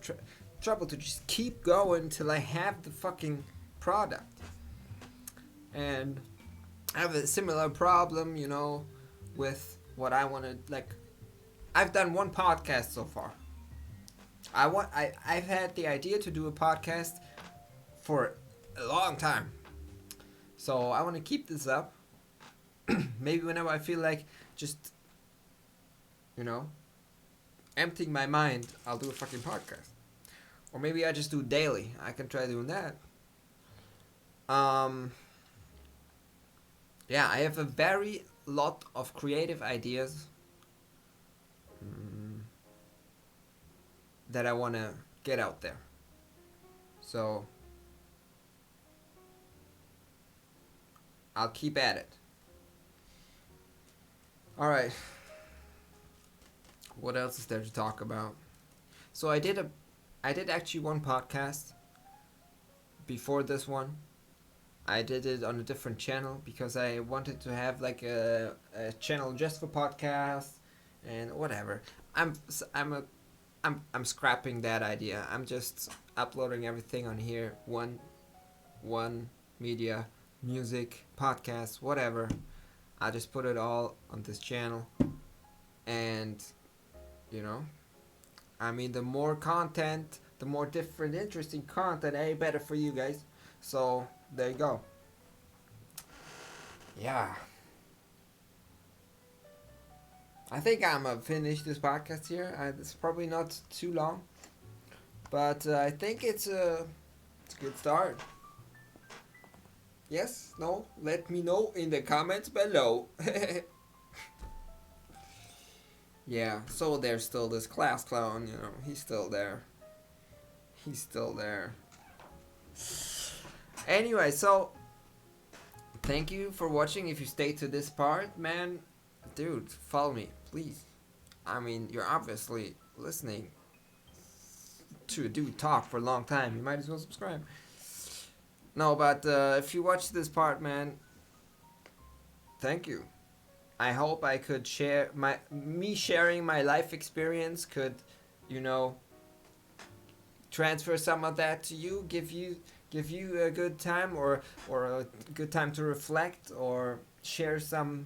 trouble to just keep going until I have the fucking product. And I have a similar problem, you know, with what I want to, like, I've done one podcast so far. I've had the idea to do a podcast for a long time. So I want to keep this up. Maybe whenever I feel like just, you know, emptying my mind, I'll do a fucking podcast. Or maybe I just do daily. I can try doing that. Yeah, I have a very lot of creative ideas that I want to get out there. So I'll keep at it. Alright. What else is there to talk about? So I did actually one podcast before this one. I did it on a different channel because I wanted to have like a channel just for podcasts and whatever. I'm scrapping that idea. I'm just uploading everything on here. One media, music, podcast, whatever. I just put it all on this channel. And, you know, I mean, the more content, the more different, interesting content, better for you guys. So, there you go. Yeah. I think I'm gonna finish this podcast here. It's probably not too long, but I think it's a good start. Yes? No? Let me know in the comments below. Yeah, so there's still this class clown, you know, he's still there. He's still there. Anyway, so thank you for watching. If you stayed to this part, man, dude, follow me, please. I mean, you're obviously listening to a dude talk for a long time. You might as well subscribe. No, but if you watch this part, man, thank you. I hope I could share me sharing my life experience could, you know, transfer some of that to you, give you a good time or a good time to reflect or share some,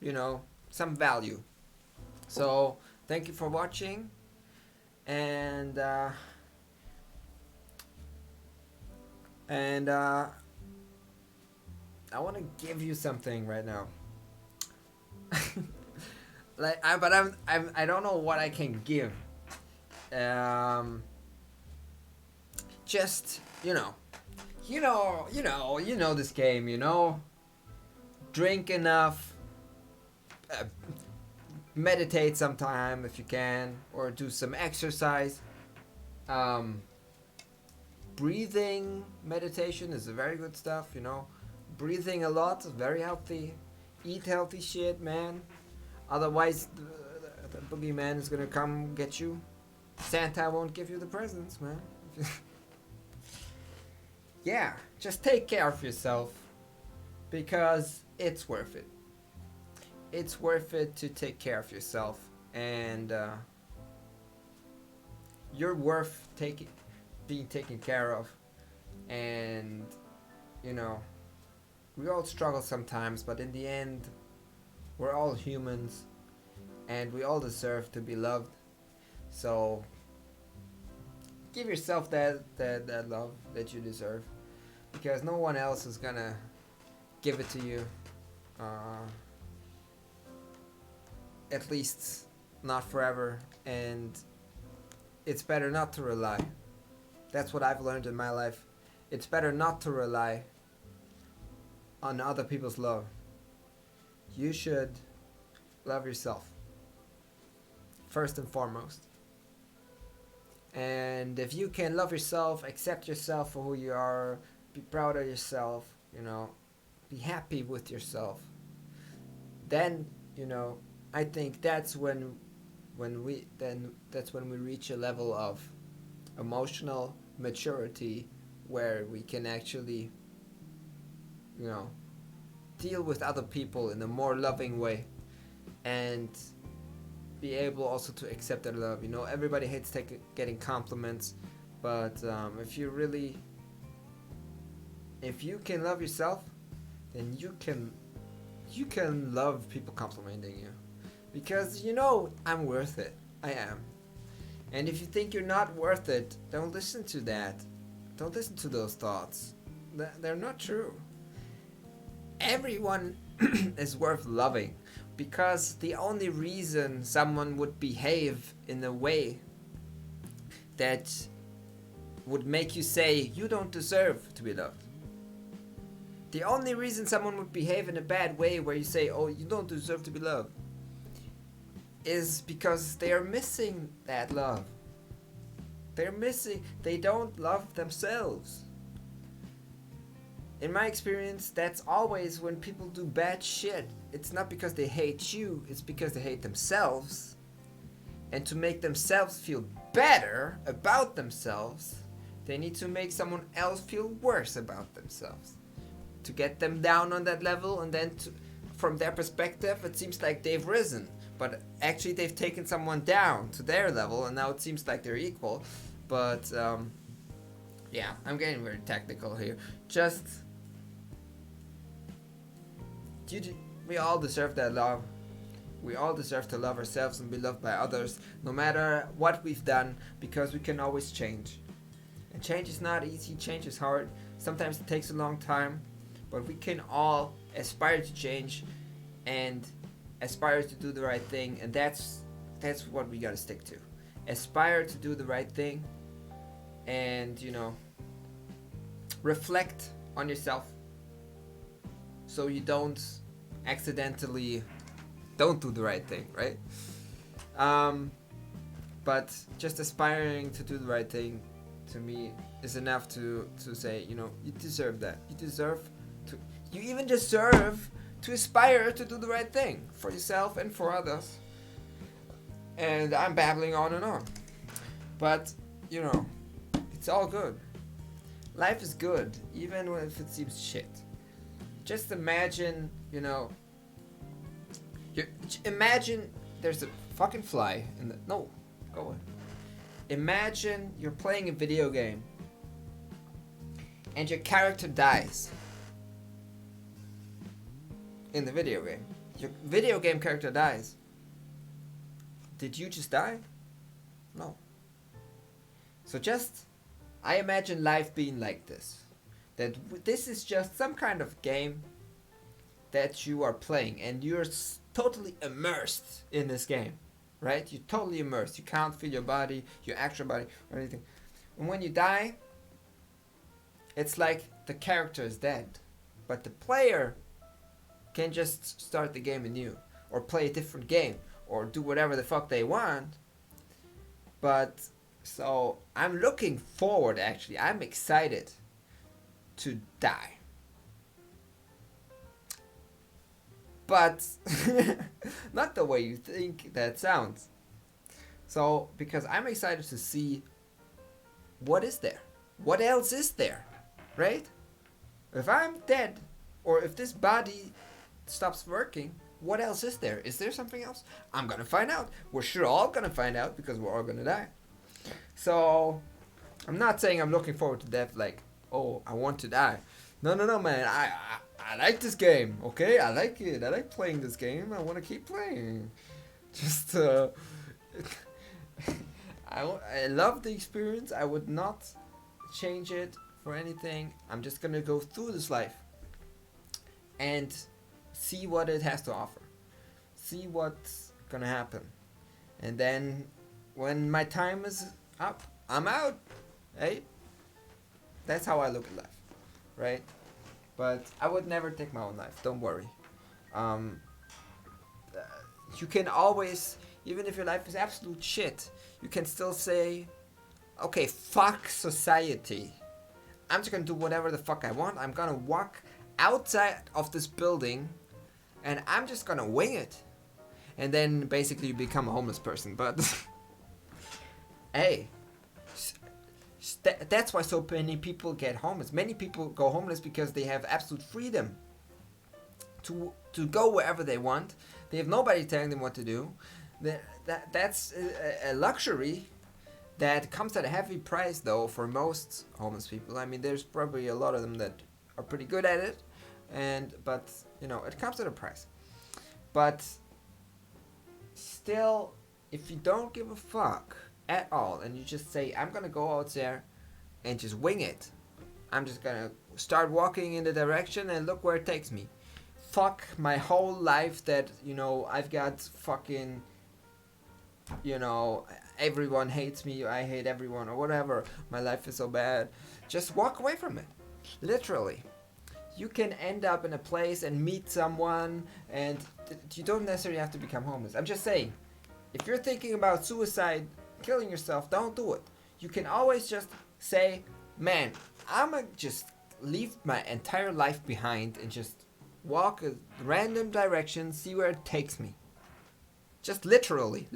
you know, some value. So thank you for watching, and I want to give you something right now. I don't know what I can give. Um, just you know this game. Drink enough, uh, meditate sometime if you can, or do some exercise. Um, breathing meditation is a very good stuff. Breathing a lot is very healthy. Eat healthy shit, man. Otherwise, the boogeyman is gonna come get you. Santa won't give you the presents, man. Yeah, just take care of yourself because it's worth it. It's worth it to take care of yourself, and you're worth being taken care of. And you know, we all struggle sometimes, but in the end, we're all humans, and we all deserve to be loved. So give yourself that love that you deserve, because no one else is gonna give it to you. At least not forever, and it's better not to rely. That's what I've learned in my life. It's better not to rely on other people's love. You should love yourself first and foremost. And if you can love yourself, accept yourself for who you are, be proud of yourself, be happy with yourself, then, I think that's when we reach a level of emotional maturity where we can actually, deal with other people in a more loving way, and be able also to accept their love. Everybody hates getting compliments, but if you can love yourself, then you can love people complimenting you, because I'm worth it. I am. And if you think you're not worth it, don't listen to that. Don't listen to those thoughts. They're not true. Everyone is worth loving, because the only reason someone would behave in a way that would make you say you don't deserve to be loved, the only reason someone would behave in a bad way where you say, oh, you don't deserve to be loved, is because they are missing that love. They don't love themselves. In my experience, that's always when people do bad shit. It's not because they hate you, it's because they hate themselves. And to make themselves feel better about themselves, they need to make someone else feel worse about themselves. To get them down on that level, and then from their perspective, it seems like they've risen. But actually they've taken someone down to their level, and now it seems like they're equal. But, yeah, I'm getting very technical here. We all deserve that love. We all deserve to love ourselves and be loved by others, no matter what we've done, because we can always change. And change is not easy, change is hard. Sometimes it takes a long time, but we can all aspire to change and aspire to do the right thing, and that's what we gotta stick to. Aspire to do the right thing, and reflect on yourself, so you don't accidentally don't do the right thing, right? But just aspiring to do the right thing, to me, is enough to say, you deserve that. You even deserve to aspire to do the right thing for yourself and for others. And I'm babbling on and on. But, it's all good. Life is good, even if it seems shit. Just imagine, imagine there's a fucking fly in the... No, go away. Imagine you're playing a video game and your character dies. In the video game. Your video game character dies. Did you just die? No. So I imagine life being like this. That this is just some kind of game that you are playing, and you're totally immersed in this game, right? You're totally immersed. You can't feel your body, your actual body, or anything. And when you die, it's like the character is dead, but the player can just start the game anew, or play a different game, or do whatever the fuck they want. But so I'm looking forward, actually. I'm excited to die. But not the way you think that sounds. So, because I'm excited to see what is there. What else is there? Right? If I'm dead, or if this body stops working, what else is there? Is there something else? I'm gonna find out. We're sure all gonna find out because we're all gonna die. So, I'm not saying I'm looking forward to death like, oh, I want to die. No, man. I like this game, okay? I like it. I like playing this game. I want to keep playing. Just, I love the experience. I would not change it for anything. I'm just gonna go through this life and see what it has to offer. See what's gonna happen. And then when my time is up, I'm out. Hey? That's how I look at life, right? But I would never take my own life. Don't worry. You can always, even if your life is absolute shit, you can still say, okay, fuck society. I'm just gonna do whatever the fuck I want. I'm gonna walk outside of this building and I'm just gonna wing it. And then basically you become a homeless person. But hey, that's why so many people get homeless. Many people go homeless because they have absolute freedom to go wherever they want. They have nobody telling them what to do. That's a luxury that comes at a heavy price, though, for most homeless people. I mean, there's probably a lot of them that are pretty good at it, but you know, it comes at a price. But still, if you don't give a fuck at all, and you just say, I'm gonna go out there and just wing it. I'm just gonna start walking in the direction and look where it takes me. Fuck my whole life that, you know, I've got fucking, you know, everyone hates me, I hate everyone, or whatever. My life is so bad. Just walk away from it. Literally. You can end up in a place and meet someone, and you don't necessarily have to become homeless. I'm just saying, if you're thinking about suicide, killing yourself, don't do it. You can always just say, man, I'ma just leave my entire life behind and just walk a random direction, see where it takes me. Just literally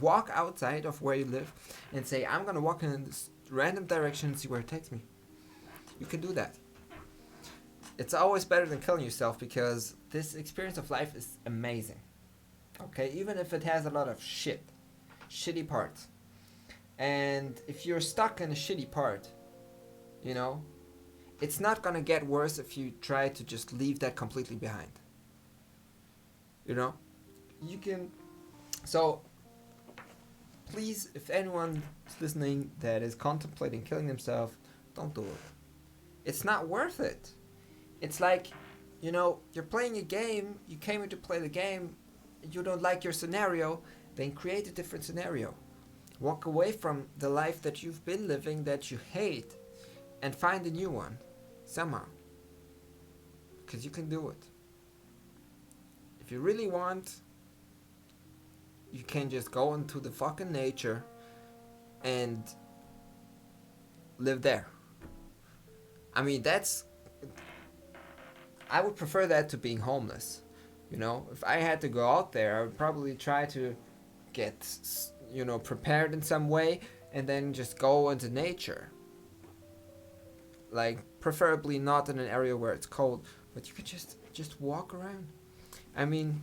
walk outside of where you live and say, I'm gonna walk in this random direction and see where it takes me. You can do that. It's always better than killing yourself because this experience of life is amazing. Okay, even if it has a lot of shitty parts. And if you're stuck in a shitty part, you know, it's not gonna get worse if you try to just leave that completely behind. You know? You can... So, please, if anyone's listening that is contemplating killing themselves, don't do it. It's not worth it. It's like, you know, you're playing a game, you came here to play the game, you don't like your scenario, then create a different scenario. Walk away from the life that you've been living that you hate and find a new one somehow. Because you can do it. If you really want, you can just go into the fucking nature and live there. I mean, I would prefer that to being homeless. You know, if I had to go out there, I would probably try to get, you know, prepared in some way and then just go into nature. Like, preferably not in an area where it's cold, but you could just walk around. I mean,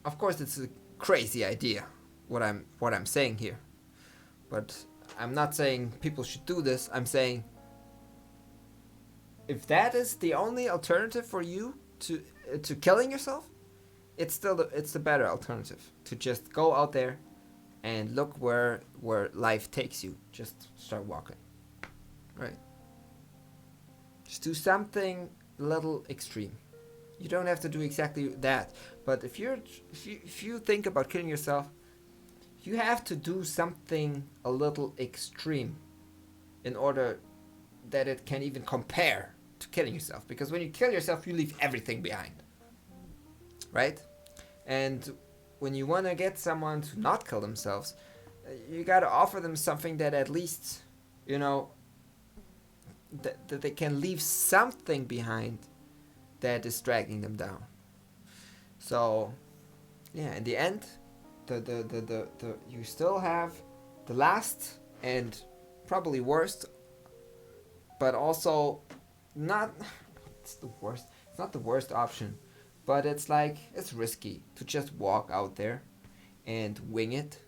of course it's a crazy idea what I'm saying here. But I'm not saying people should do this. I'm saying if that is the only alternative for you to killing yourself, it's the better alternative to just go out there and look where life takes you. Just start walking, right? Just do something a little extreme, You don't have to do exactly that. But if you think about killing yourself, you have to do something a little extreme in order that it can even compare to killing yourself. Because when you kill yourself, you leave everything behind, right? And when you want to get someone to not kill themselves, you got to offer them something that at least, you know, that they can leave something behind that is dragging them down. So, yeah, in the end, the you still have the last and probably worst, but also not it's the worst. It's not the worst option, but it's like it's risky to just walk out there and wing it.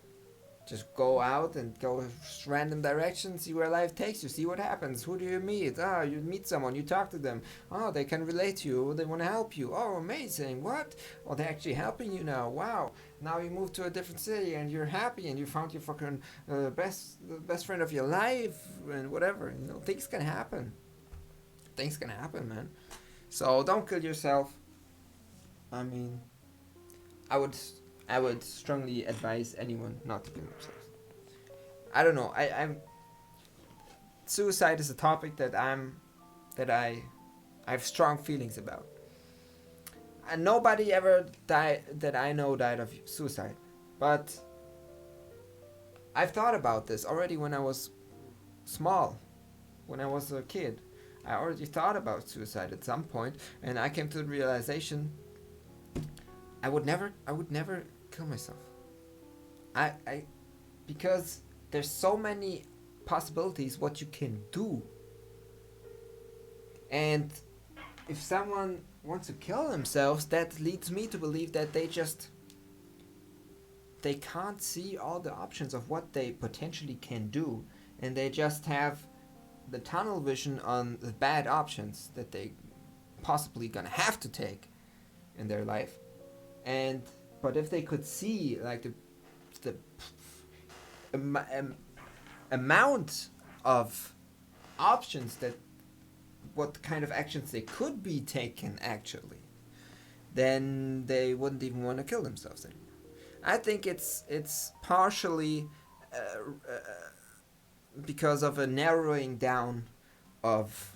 Just go out and go random directions, see where life takes you, see what happens. Who do you meet? Ah, you meet someone, you talk to them. Oh, they can relate to you, they want to help you. Oh, amazing. What? Oh, they're actually helping you now. Wow. Now you move to a different city and you're happy and you found your fucking best friend of your life and whatever. You know, things can happen. Things can happen, man. So don't kill yourself. I mean, I would I would strongly advise anyone not to kill themselves. I don't know. I'm suicide is a topic that I have strong feelings about. And nobody ever died that I know died of suicide. But I've thought about this already when I was small, when I was a kid. I already thought about suicide at some point, and I came to the realization I would never kill myself. I because there's so many possibilities what you can do. And if someone wants to kill themselves, that leads me to believe that they can't see all the options of what they potentially can do, and they just have the tunnel vision on the bad options that they possibly gonna have to take in their life. And but if they could see like the amount of options that what kind of actions they could be taken actually, then they wouldn't even want to kill themselves anymore. I think it's partially because of a narrowing down of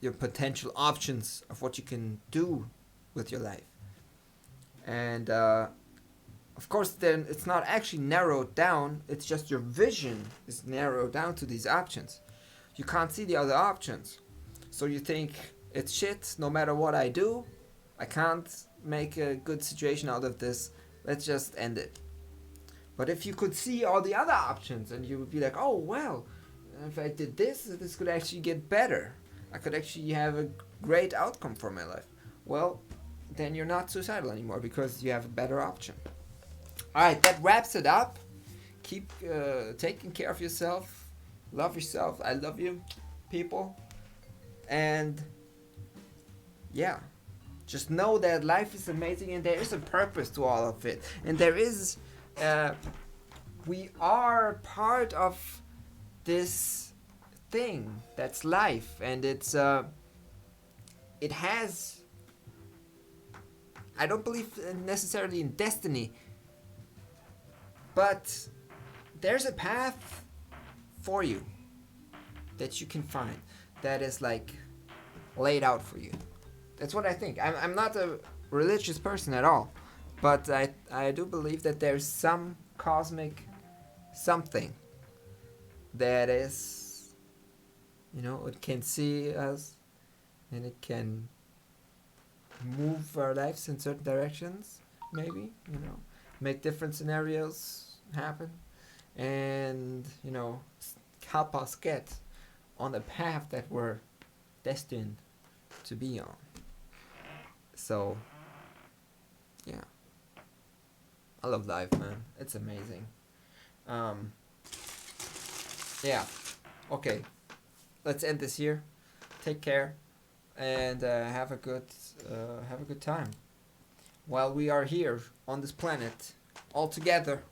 your potential options of what you can do with your life. And of course, then it's not actually narrowed down, it's just your vision is narrowed down to these options. You can't see the other options. So you think it's shit no matter what I do. I can't make a good situation out of this. Let's just end it. But if you could see all the other options and you would be like, oh, well, if I did this, this could actually get better. I could actually have a great outcome for my life. Well, then you're not suicidal anymore because you have a better option. Alright, that wraps it up. Keep taking care of yourself. Love yourself. I love you, people. And yeah, just know that life is amazing and there is a purpose to all of it. And there is, we are part of this thing that's life. And it has, I don't believe necessarily in destiny, but there's a path for you that you can find that is like laid out for you. That's what I think. I'm not a religious person at all, but I do believe that there's some cosmic something that is, it can see us and it can move our lives in certain directions, maybe, make different scenarios happen and, help us get on the path that we're destined to be on. So, yeah. I love life, man. It's amazing. Yeah. Okay. Let's end this here. Take care and have a good time while we are here on this planet all together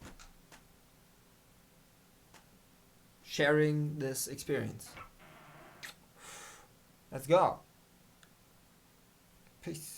sharing this experience. Let's go. Peace.